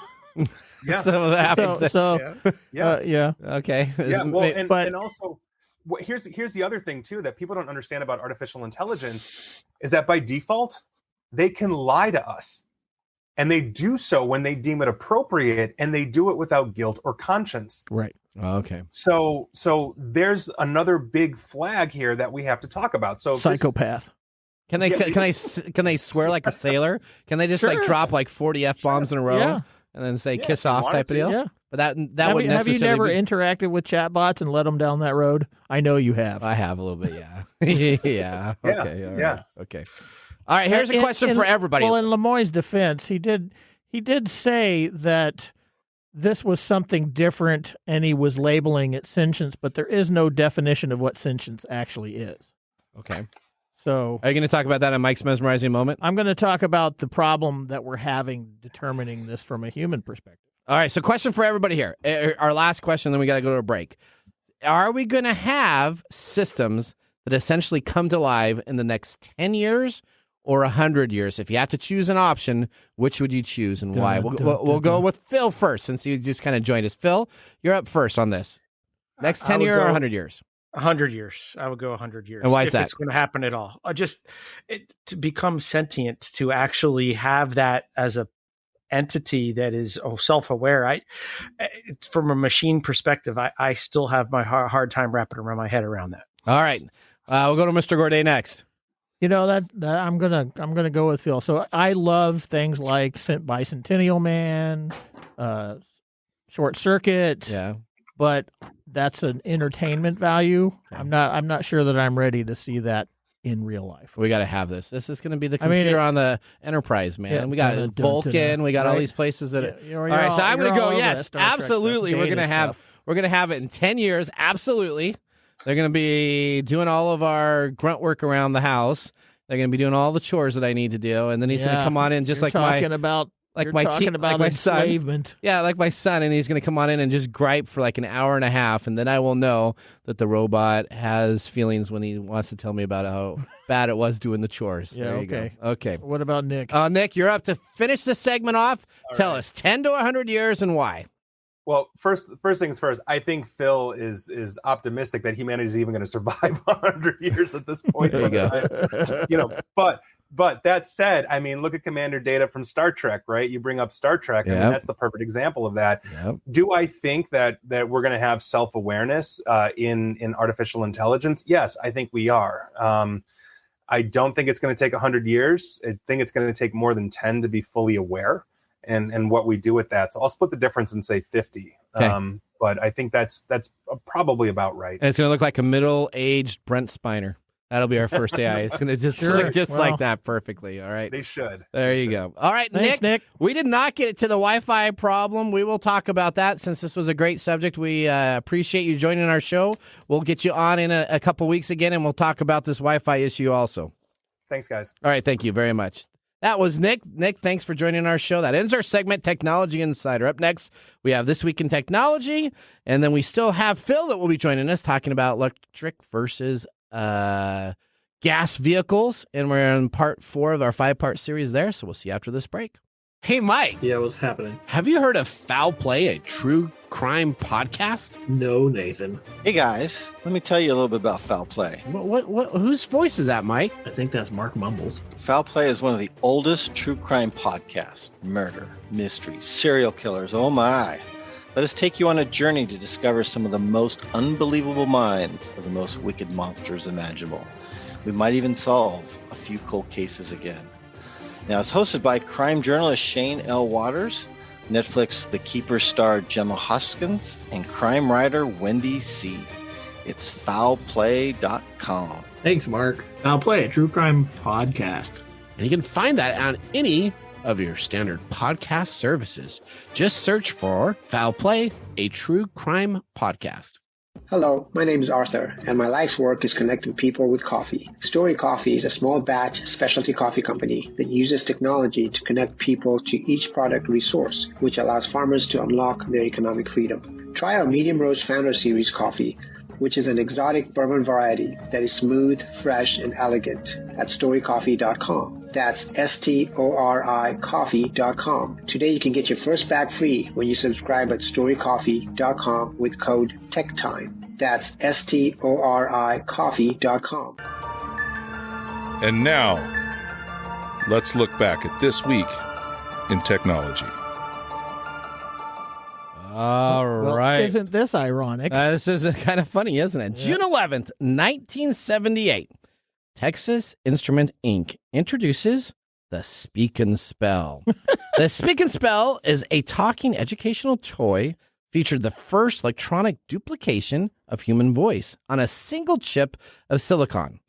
Speaker 4: so that happens.
Speaker 2: Okay.
Speaker 7: Well, and also, here's the other thing too that people don't understand about artificial intelligence is that by default they can lie to us, and they do so when they deem it appropriate, and they do it without guilt or conscience.
Speaker 2: Right.
Speaker 4: Okay.
Speaker 7: So there's another big flag here that we have to talk about. So
Speaker 2: psychopath.
Speaker 4: Can they swear like a sailor? Can they just drop like 40 F-bombs in a row? And then say kiss off type of deal?
Speaker 2: Yeah.
Speaker 4: But that wouldn't necessarily
Speaker 2: Have you never interacted with chatbots and led them down that road? I know you have.
Speaker 4: I have a little bit, yeah. Yeah. Okay. All right. Okay. All right, here's a question for everybody.
Speaker 2: Well, in Lemoyne's defense, he did say that this was something different and he was labeling it sentience, but there is no definition of what sentience actually is.
Speaker 4: Okay.
Speaker 2: So,
Speaker 4: are you going to talk about that in Mike's Mesmerizing Moment?
Speaker 2: I'm going to talk about the problem that we're having determining this from a human perspective.
Speaker 4: All right, so question for everybody here. Our last question, then we got to go to a break. Are we going to have systems that essentially come to life in the next 10 years or 100 years? If you have to choose an option, which would you choose and why? We'll go with Phil first, since you just kind of joined us. Phil, you're up first on this. Next 10 years or 100 years?
Speaker 8: 100 years. I would go 100 years.
Speaker 4: And why is
Speaker 8: if
Speaker 4: that?
Speaker 8: It's going to happen at all. To become sentient, to actually have that as a entity that is self-aware. From a machine perspective, I still have my hard time wrapping around my head around that.
Speaker 4: All right, we'll go to Mr. Gourdet next.
Speaker 2: You know that I'm gonna go with Phil. So I love things like Bicentennial Man, Short Circuit.
Speaker 4: Yeah,
Speaker 2: but that's an entertainment value. Okay. I'm not sure that I'm ready to see that in real life.
Speaker 4: We got to have this. This is going to be the computer on the Enterprise, man. Yeah, we got Vulcan. We got all these places that. All right, so I'm going to go. Yes, absolutely. We're going to have it in 10 years. Absolutely. They're going to be doing all of our grunt work around the house. They're going to be doing all the chores that I need to do, and then he's going to come on in just like my
Speaker 2: enslavement.
Speaker 4: Son. Yeah, like my son, and he's going to come on in and just gripe for like an hour and a half, and then I will know that the robot has feelings when he wants to tell me about how bad it was doing the chores.
Speaker 2: Yeah,
Speaker 4: okay. Okay.
Speaker 2: What about Nick?
Speaker 4: Nick, you're up to finish this segment off. Tell us 10 to 100 years and why.
Speaker 7: Well, first things first, I think Phil is optimistic that humanity is even going to survive 100 years at this point.
Speaker 4: There you go.
Speaker 7: But that said, I mean, look at Commander Data from Star Trek, right? You bring up Star Trek, and that's the perfect example of that.
Speaker 4: Yep.
Speaker 7: Do I think that we're going to have self-awareness in artificial intelligence? Yes, I think we are. I don't think it's going to take 100 years. I think it's going to take more than 10 to be fully aware. And what we do with that. So I'll split the difference and say 50.
Speaker 4: Okay.
Speaker 7: But I think that's probably about right.
Speaker 4: And it's going to look like a middle-aged Brent Spiner. That'll be our first AI. It's going to just look just like that perfectly. All right.
Speaker 7: They should.
Speaker 4: There you go. All right,
Speaker 2: Thanks, Nick.
Speaker 4: We did not get to the Wi-Fi problem. We will talk about that since this was a great subject. We appreciate you joining our show. We'll get you on in a couple weeks again, and we'll talk about this Wi-Fi issue also.
Speaker 7: Thanks, guys.
Speaker 4: All right. Thank you very much. That was Nick. Nick, thanks for joining our show. That ends our segment, Technology Insider. Up next, we have This Week in Technology, and then we still have Phil that will be joining us talking about electric versus gas vehicles, and we're in part 4 of our 5-part series there, so we'll see you after this break.
Speaker 1: Hey, Mike.
Speaker 9: Yeah, what's happening?
Speaker 1: Have you heard of Foul Play, a true crime podcast?
Speaker 9: No, Nathan.
Speaker 10: Hey guys, let me tell you a little bit about Foul Play.
Speaker 1: What whose voice is that, Mike?
Speaker 9: I think that's Marc Mumbles.
Speaker 10: Foul Play is one of the oldest true crime podcasts. Murder, mystery, serial killers, oh my. Let us take you on a journey to discover some of the most unbelievable minds of the most wicked monsters imaginable. We might even solve a few cold cases again. Now, it's hosted by crime journalist Shane L. Waters, Netflix The Keeper star Gemma Hoskins, and crime writer Wendy C. It's foulplay.com.
Speaker 9: Thanks, Mark. Foul Play, a true crime podcast.
Speaker 1: And you can find that on any of your standard podcast services. Just search for Foul Play, a true crime podcast.
Speaker 11: Hello, my name is Arthur, and my life's work is connecting people with coffee. StoriCoffee is a small batch specialty coffee company that uses technology to connect people to each product resource, which allows farmers to unlock their economic freedom. Try our Medium Roast Founder Series coffee, which is an exotic bourbon variety that is smooth, fresh, and elegant at StoriCoffee.com. That's STORI coffee.com. Today you can get your first bag free when you subscribe at StoriCoffee.com with code TechTime. That's STORI coffee.com.
Speaker 3: And now, let's look back at this week in technology.
Speaker 4: All right.
Speaker 2: Isn't this ironic?
Speaker 4: This is kind of funny, isn't it? Yeah. June 11th, 1978. Texas Instrument Inc. introduces the Speak and Spell. The Speak and Spell is a talking educational toy, featured the first electronic duplication of human voice on a single chip of silicon.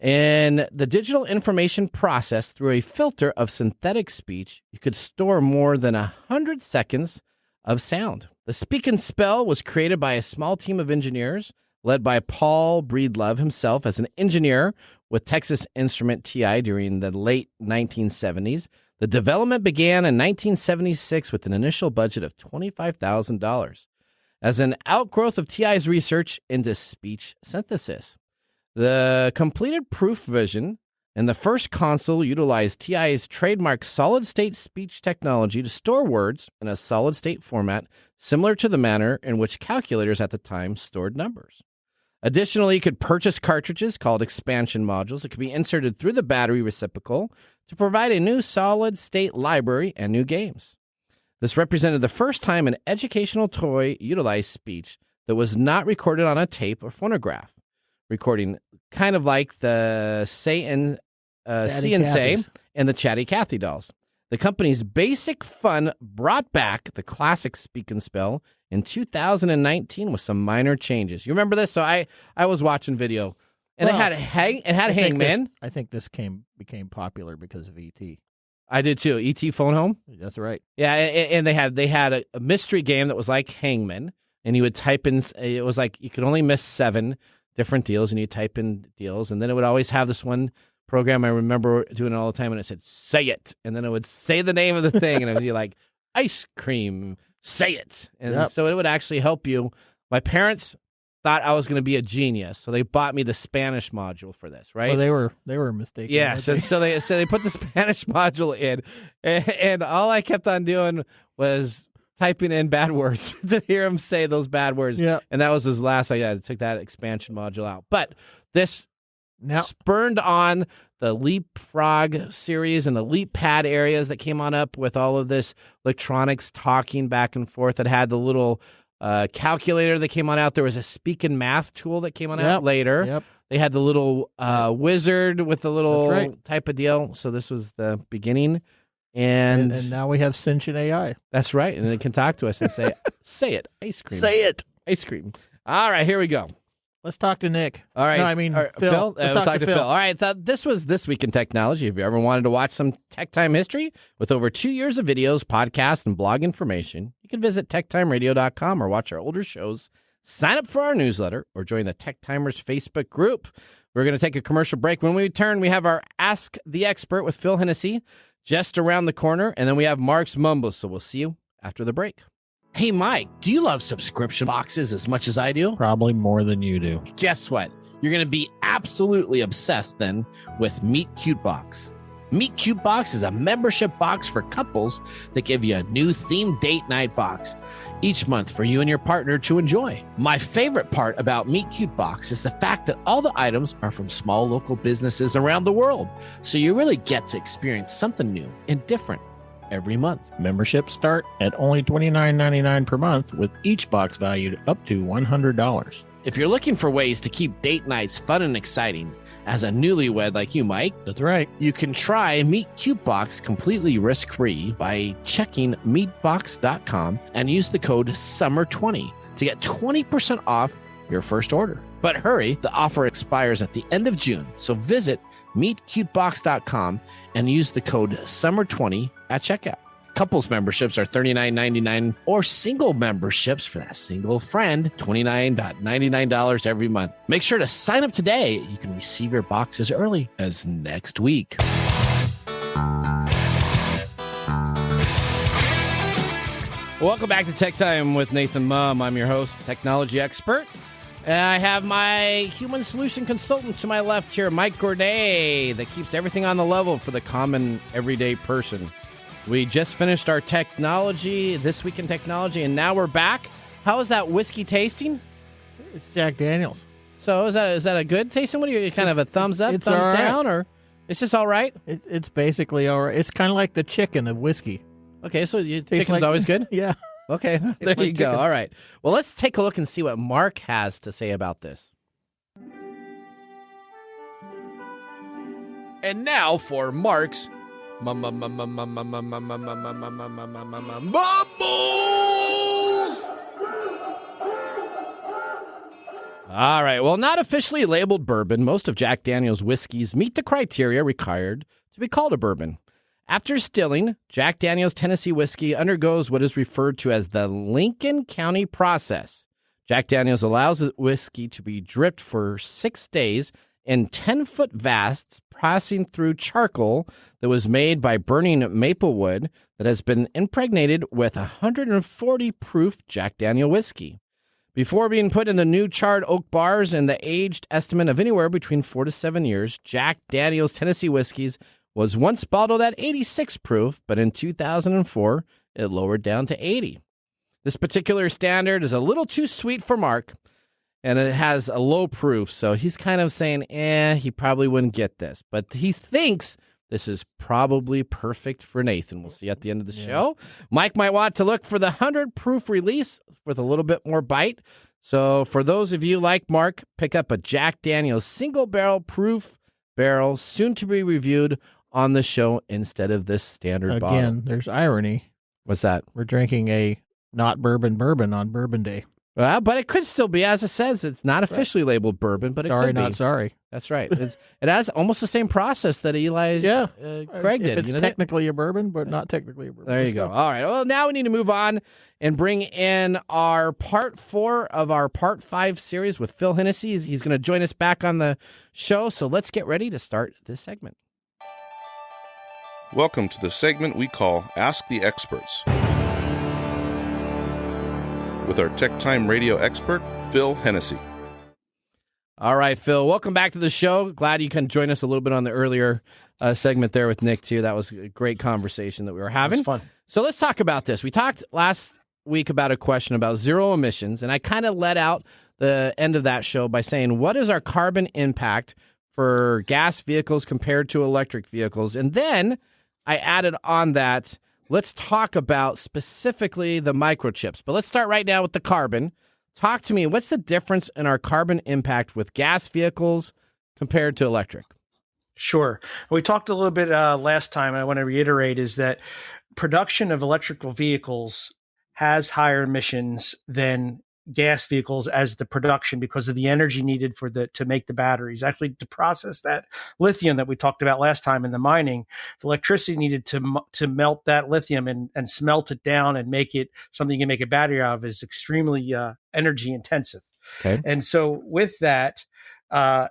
Speaker 4: In the digital information process through a filter of synthetic speech, you could store more than 100 seconds of sound. The Speak and Spell was created by a small team of engineers led by Paul Breedlove himself as an engineer with Texas Instrument TI during the late 1970s. The development began in 1976 with an initial budget of $25,000 as an outgrowth of TI's research into speech synthesis. The completed proof version and the first console utilized TI's trademark solid-state speech technology to store words in a solid-state format similar to the manner in which calculators at the time stored numbers. Additionally, you could purchase cartridges called expansion modules that could be inserted through the battery reciprocal to provide a new solid-state library and new games. This represented the first time an educational toy utilized speech that was not recorded on a tape or phonograph, recording kind of like the Say and Say and the Chatty Cathy dolls. The company's Basic Fun brought back the classic Speak and Spell in 2019 with some minor changes. You remember this? So I was watching video, and it had Hangman.
Speaker 2: I think this became popular because of E.T.
Speaker 4: I did too. E.T. Phone Home.
Speaker 2: That's right.
Speaker 4: Yeah, and they had a mystery game that was like Hangman, and you would type in. It was like you could only miss 7 different deals, and you type in deals, and then it would always have this one program I remember doing it all the time, and it said "Say it," and then it would say the name of the thing, and it would be like ice cream. Say it, and so it would actually help you. My parents thought I was going to be a genius, so they bought me the Spanish module for this. Right?
Speaker 2: Well, they were mistaken.
Speaker 4: Yes, and so they put the Spanish module in, and all I kept on doing was typing in bad words to hear him say those bad words.
Speaker 2: Yeah,
Speaker 4: and that was his last. I took that expansion module out, but this spurned on the Leapfrog series and the LeapPad areas that came on up with all of this electronics talking back and forth. That had the little calculator that came on out. There was a speak and math tool that came on out later.
Speaker 2: Yep.
Speaker 4: They had the little wizard with the little type of deal. So this was the beginning. And
Speaker 2: now we have Sentient AI.
Speaker 4: That's right. And it can talk to us and say, say it, ice cream.
Speaker 2: Say it.
Speaker 4: Ice cream. All right, here we go.
Speaker 2: Let's talk to Nick.
Speaker 4: All right.
Speaker 2: No, I mean, Phil.
Speaker 4: Let's talk to Phil. All right. This was This Week in Technology. If you ever wanted to watch some Tech Time history with over 2 years of videos, podcasts, and blog information, you can visit techtimeradio.com or watch our older shows, sign up for our newsletter, or join the Tech Timers Facebook group. We're going to take a commercial break. When we return, we have our Ask the Expert with Phil Hennessy just around the corner, and then we have Marc's Mumbles. So we'll see you after the break.
Speaker 1: Hey, Mike, do you love subscription boxes as much as I do?
Speaker 9: Probably more than you do.
Speaker 1: Guess what? You're going to be absolutely obsessed then with Meet Cute Box. Meet Cute Box is a membership box for couples that give you a new themed date night box each month for you and your partner to enjoy. My favorite part about Meet Cute Box is the fact that all the items are from small local businesses around the world. So you really get to experience something new and different every month.
Speaker 9: Memberships start at only $29.99 per month, with each box valued up to $100.
Speaker 1: If you're looking for ways to keep date nights fun and exciting as a newlywed like you, Mike,
Speaker 9: that's right.
Speaker 1: You can try Meet Cute Box completely risk-free by checking meetbox.com and use the code SUMMER20 to get 20% off your first order. But hurry, the offer expires at the end of June, so visit meetcutebox.com and use the code SUMMER20 at checkout. Couples memberships are $39.99 or single memberships for that single friend, $29.99 every month. Make sure to sign up today. You can receive your box as early as next week.
Speaker 4: Welcome back to Tech Time with Nathan Mumm. I'm your host, technology expert. I have my human solution consultant to my left here, Mike Gourdet, that keeps everything on the level for the common everyday person. We just finished our technology, This Week in Technology, and now we're back. How is that whiskey tasting?
Speaker 2: It's Jack Daniels.
Speaker 4: So is that a good tasting? What are you, kind of a thumbs up, thumbs
Speaker 2: right.
Speaker 4: down, or it's just all right?
Speaker 2: It's basically all right. It's kind of like the chicken of whiskey.
Speaker 4: Okay, so chicken's always good?
Speaker 2: Yeah.
Speaker 4: Okay, there you go. All right. Well, let's take a look and see what Marc has to say about this. And now for Marc's Mumbles. All right. Well, not officially labeled bourbon, most of Jack Daniel's whiskeys meet the criteria required to be called a bourbon. After stilling, Jack Daniel's Tennessee whiskey undergoes what is referred to as the Lincoln County process. Jack Daniel's allows the whiskey to be dripped for 6 days in 10-foot vasts passing through charcoal that was made by burning maple wood that has been impregnated with 140 proof Jack Daniel whiskey. Before being put in the new charred oak bars and the aged estimate of anywhere between 4 to 7 years, Jack Daniel's Tennessee whiskeys was once bottled at 86 proof, but in 2004, it lowered down to 80. This particular standard is a little too sweet for Marc, and it has a low proof, so he's kind of saying, he probably wouldn't get this. But he thinks this is probably perfect for Nathan. We'll see at the end of the show. Mike might want to look for the 100 proof release with a little bit more bite. So for those of you like Marc, pick up a Jack Daniel's single barrel proof barrel, soon to be reviewed on the show instead of this standard bottle.
Speaker 2: Again, there's irony.
Speaker 4: What's that?
Speaker 2: We're drinking a not bourbon on Bourbon Day.
Speaker 4: Well, but it could still be, as it says, it's not officially labeled bourbon, but it could be.
Speaker 2: Not sorry.
Speaker 4: That's right. It has almost the same process that Craig did.
Speaker 2: It's technically a bourbon, but not technically a bourbon.
Speaker 4: There you go. All right. Well, now we need to move on and bring in our part 4 of our part 5 series with Phil Hennessy. He's going to join us back on the show. So let's get ready to start this segment.
Speaker 3: Welcome to the segment we call Ask the Experts, with our TechTime Radio expert, Phil Hennessy.
Speaker 4: All right, Phil, welcome back to the show. Glad you can join us a little bit on the earlier segment there with Nick, too. That was a great conversation that we were having.
Speaker 8: It was fun.
Speaker 4: So let's talk about this. We talked last week about a question about zero emissions, and I kind of let out the end of that show by saying, what is our carbon impact for gas vehicles compared to electric vehicles? And then I added on that, let's talk about specifically the microchips. But let's start right now with the carbon. Talk to me. What's the difference in our carbon impact with gas vehicles compared to electric?
Speaker 8: Sure. We talked a little bit last time, and I want to reiterate, is that production of electrical vehicles has higher emissions than gas vehicles as the production because of the energy needed to make the batteries. Actually, to process that lithium that we talked about last time in the mining, the electricity needed to melt that lithium and smelt it down and make it something you can make a battery out of is extremely energy intensive.
Speaker 4: Okay.
Speaker 8: And so with that,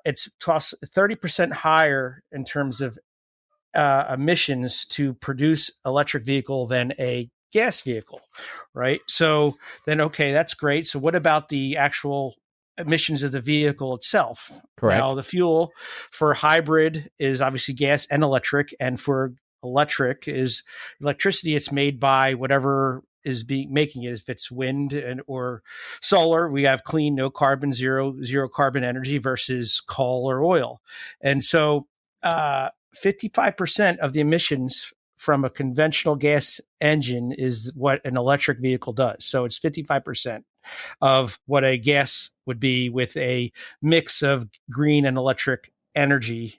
Speaker 8: it's 30% higher in terms of emissions to produce electric vehicle than a gas vehicle, right? So then, okay, that's great. So what about the actual emissions of the vehicle itself?
Speaker 4: Correct.
Speaker 8: Now, the fuel for hybrid is obviously gas and electric, and for electric is electricity. It's made by whatever is making it. If it's wind or solar, we have clean, no carbon, zero carbon energy versus coal or oil. And so 55% of the emissions from a conventional gas engine is what an electric vehicle does. So it's 55% of what a gas would be with a mix of green and electric energy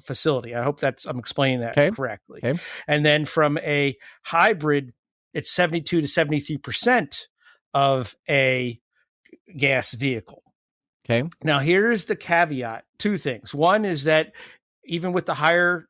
Speaker 8: facility. I hope I'm explaining that correctly.
Speaker 4: Okay.
Speaker 8: And then from a hybrid, it's 72 to 73% of a gas vehicle.
Speaker 4: Okay.
Speaker 8: Now here's the caveat. Two things. One is that even with the higher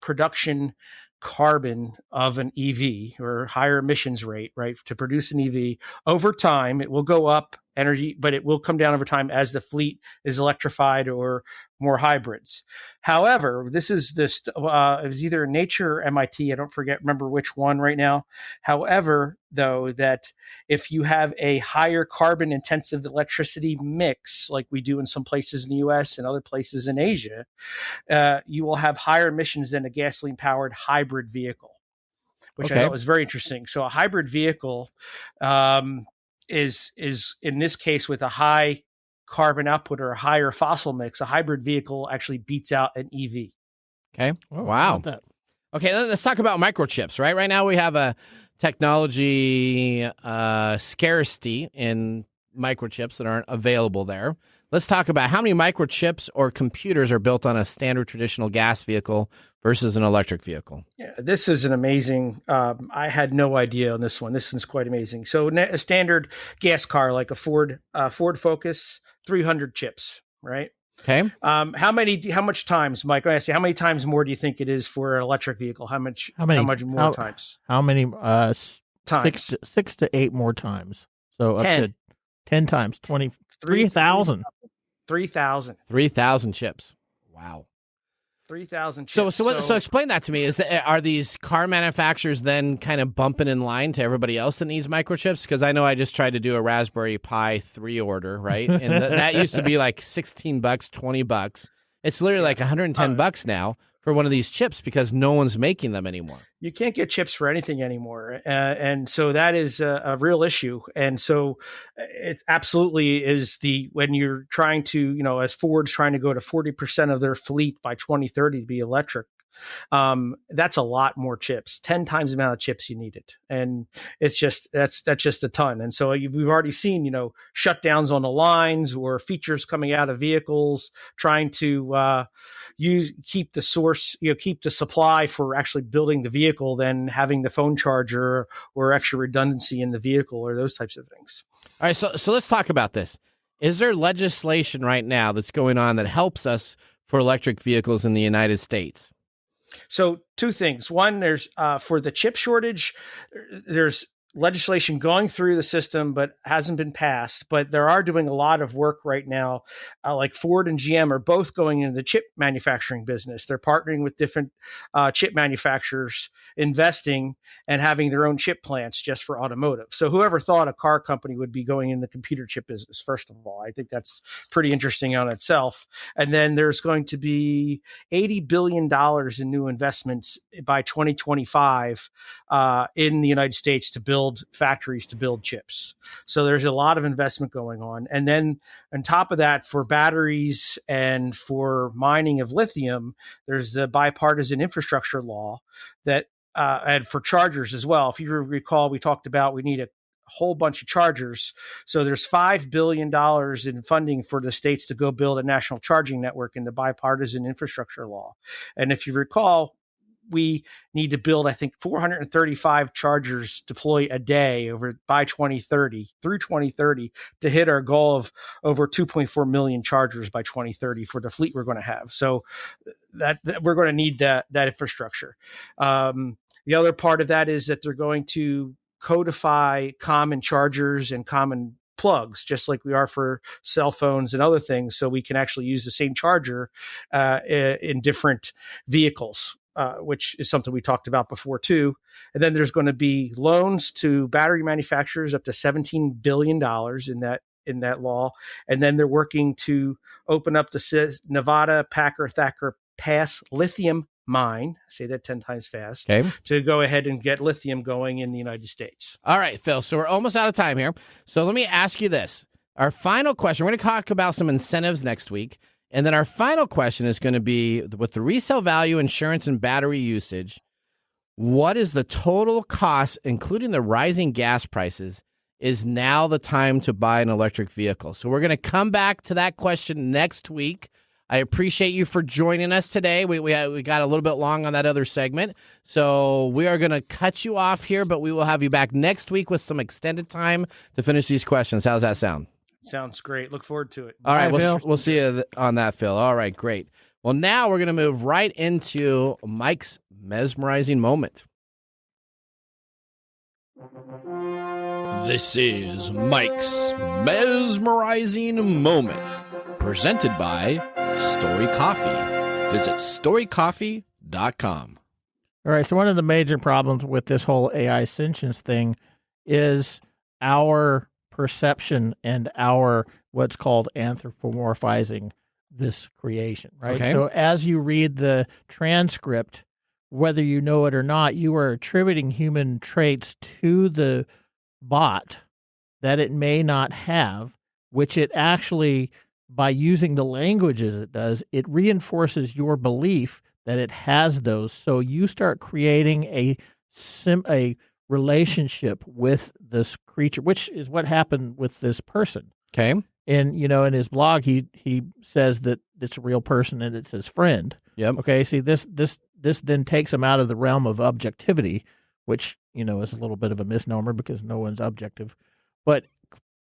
Speaker 8: production carbon of an EV or higher emissions rate, right, to produce an EV, over time, it will go up energy, but it will come down over time as the fleet is electrified or more hybrids. However, this is it was either Nature or MIT. I don't remember which one right now. However, though, that if you have a higher carbon intensive electricity mix, like we do in some places in the US and other places in Asia, you will have higher emissions than a gasoline powered hybrid vehicle, which I thought was very interesting. So a hybrid vehicle, is in this case with a high carbon output or a higher fossil mix, a hybrid vehicle actually beats out an EV.
Speaker 4: Okay. Wow. Okay, let's talk about microchips, right? Right now we have a technology scarcity in microchips that aren't available there. Let's talk about how many microchips or computers are built on a standard traditional gas vehicle versus an electric vehicle.
Speaker 8: Yeah, this is an amazing, I had no idea on this one. This one's quite amazing. So a standard gas car, like a Ford Focus, 300 chips, right?
Speaker 4: Okay.
Speaker 8: How much times, Mike, I ask you, how many times more do you think it is for an electric vehicle? How much more times?
Speaker 2: How many, times? 6 to 8 more times. So
Speaker 8: 10.
Speaker 2: up to 10 times, 23,000.
Speaker 8: 3,000.
Speaker 4: 3,000 chips. Wow.
Speaker 8: 3,000 chips.
Speaker 4: So explain that to me. Are these car manufacturers then kind of bumping in line to everybody else that needs microchips? Because I know I just tried to do a Raspberry Pi 3 order, right? And that used to be like $16, $20. It's literally like $110 now for one of these chips because no one's making them anymore.
Speaker 8: You can't get chips for anything anymore. And so that is a real issue. And so it absolutely is when you're trying to, as Ford's trying to go to 40% of their fleet by 2030 to be electric, that's a lot more chips, 10 times the amount of chips you needed. And it's just, that's just a ton. And so we've already seen, shutdowns on the lines or features coming out of vehicles, trying to, keep the source, keep the supply for actually building the vehicle, then having the phone charger or extra redundancy in the vehicle or those types of things.
Speaker 4: All right. So let's talk about this. Is there legislation right now that's going on that helps us for electric vehicles in the United States?
Speaker 8: So 2 things. One, there's for the chip shortage, there's legislation going through the system, but hasn't been passed. But they are doing a lot of work right now. Like Ford and GM are both going into the chip manufacturing business. They're partnering with different chip manufacturers, investing and having their own chip plants just for automotive. So whoever thought a car company would be going in the computer chip business, first of all, I think that's pretty interesting on itself. And then there's going to be $80 billion in new investments by 2025 in the United States to build factories to build chips. So there's a lot of investment going on. And then on top of that, for batteries and for mining of lithium, there's the bipartisan infrastructure law that, and for chargers as well. If you recall, we talked about we need a whole bunch of chargers. So there's $5 billion in funding for the states to go build a national charging network in the bipartisan infrastructure law. And if you recall, we need to build, I think, 435 chargers deploy a day by 2030 through 2030 to hit our goal of over 2.4 million chargers by 2030 for the fleet we're going to have. So that we're going to need that infrastructure. The other part of that is that they're going to codify common chargers and common plugs, just like we are for cell phones and other things, so we can actually use the same charger in different vehicles. Which is something we talked about before too. And then there's going to be loans to battery manufacturers up to $17 billion in that law. And then they're working to open up the Nevada Packer-Thacker Pass lithium mine, say that 10 times fast,
Speaker 4: okay,
Speaker 8: to go ahead and get lithium going in the United States.
Speaker 4: All right, Phil. So we're almost out of time here. So let me ask you this. Our final question, we're going to talk about some incentives next week. And then our final question is going to be, with the resale value, insurance, and battery usage, what is the total cost, including the rising gas prices, is now the time to buy an electric vehicle? So we're going to come back to that question next week. I appreciate you for joining us today. We got a little bit long on that other segment, so we are going to cut you off here, but we will have you back next week with some extended time to finish these questions. How's that sound?
Speaker 8: Sounds great. Look forward to it.
Speaker 4: All right, we'll see you on that, Phil. All right, great. Well, now we're going to move right into Mike's mesmerizing moment. This is Mike's mesmerizing moment, presented by StoriCoffee. Visit StoriCoffee.com.
Speaker 2: All right, so one of the major problems with this whole AI sentience thing is our perception and our what's called anthropomorphizing this creation, right?
Speaker 4: Okay.
Speaker 2: So as you read the transcript, whether you know it or not, you are attributing human traits to the bot that it may not have, which it actually, by using the languages it does, it reinforces your belief that it has those. So you start creating a relationship with this creature, which is what happened with this person.
Speaker 4: Okay.
Speaker 2: And, in his blog, he says that it's a real person and it's his friend.
Speaker 4: Yep.
Speaker 2: Okay. See, this then takes him out of the realm of objectivity, which, is a little bit of a misnomer because no one's objective, but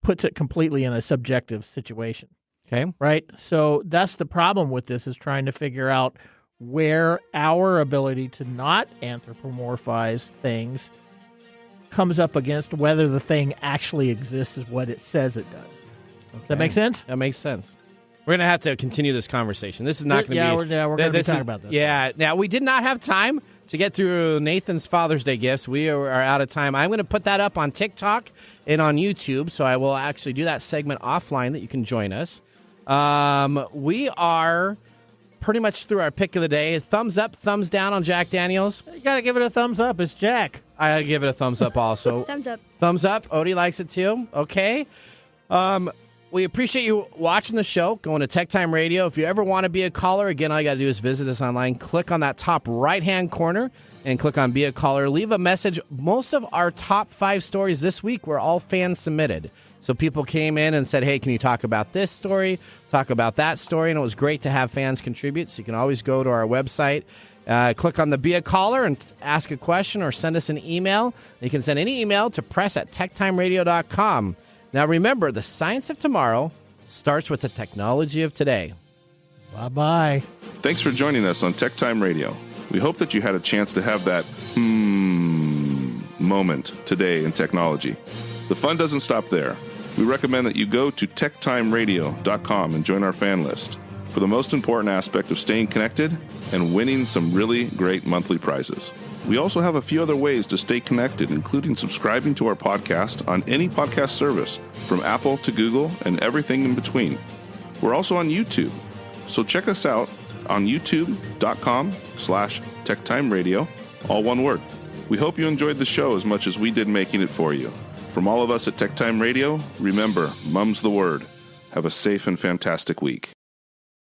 Speaker 2: puts it completely in a subjective situation.
Speaker 4: Okay.
Speaker 2: Right. So that's the problem with this, is trying to figure out where our ability to not anthropomorphize things comes up against whether the thing actually exists as what it says it does. Does that make sense?
Speaker 4: That makes sense. We're going to have to continue this conversation. This is not going to be...
Speaker 2: We're going to be talking about this.
Speaker 4: Yeah. Now, we did not have time to get through Nathan's Father's Day gifts. We are out of time. I'm going to put that up on TikTok and on YouTube, so I will actually do that segment offline that you can join us. We are pretty much through our pick of the day. Thumbs up, thumbs down on Jack Daniels.
Speaker 2: You got to give it a thumbs up. It's Jack.
Speaker 4: I give it a thumbs up also.
Speaker 12: Thumbs up.
Speaker 4: Thumbs up. Odie likes it too. Okay. We appreciate you watching the show, going to TechTime Radio. If you ever want to be a caller, again, all you got to do is visit us online. Click on that top right-hand corner and click on Be a Caller. Leave a message. Most of our top 5 stories this week were all fan submitted. So people came in and said, hey, can you talk about this story, talk about that story? And it was great to have fans contribute. So you can always go to our website, click on the Be a Caller and ask a question or send us an email. You can send any email to press@techtimeradio.com. Now, remember, the science of tomorrow starts with the technology of today.
Speaker 2: Bye-bye.
Speaker 3: Thanks for joining us on Tech Time Radio. We hope that you had a chance to have that moment today in technology. The fun doesn't stop there. We recommend that you go to techtimeradio.com and join our fan list for the most important aspect of staying connected and winning some really great monthly prizes. We also have a few other ways to stay connected, including subscribing to our podcast on any podcast service, from Apple to Google and everything in between. We're also on YouTube, so check us out on youtube.com/techtimeradio, all one word. We hope you enjoyed the show as much as we did making it for you. From all of us at TechTime Radio, remember, Mumm's the word. Have a safe and fantastic week.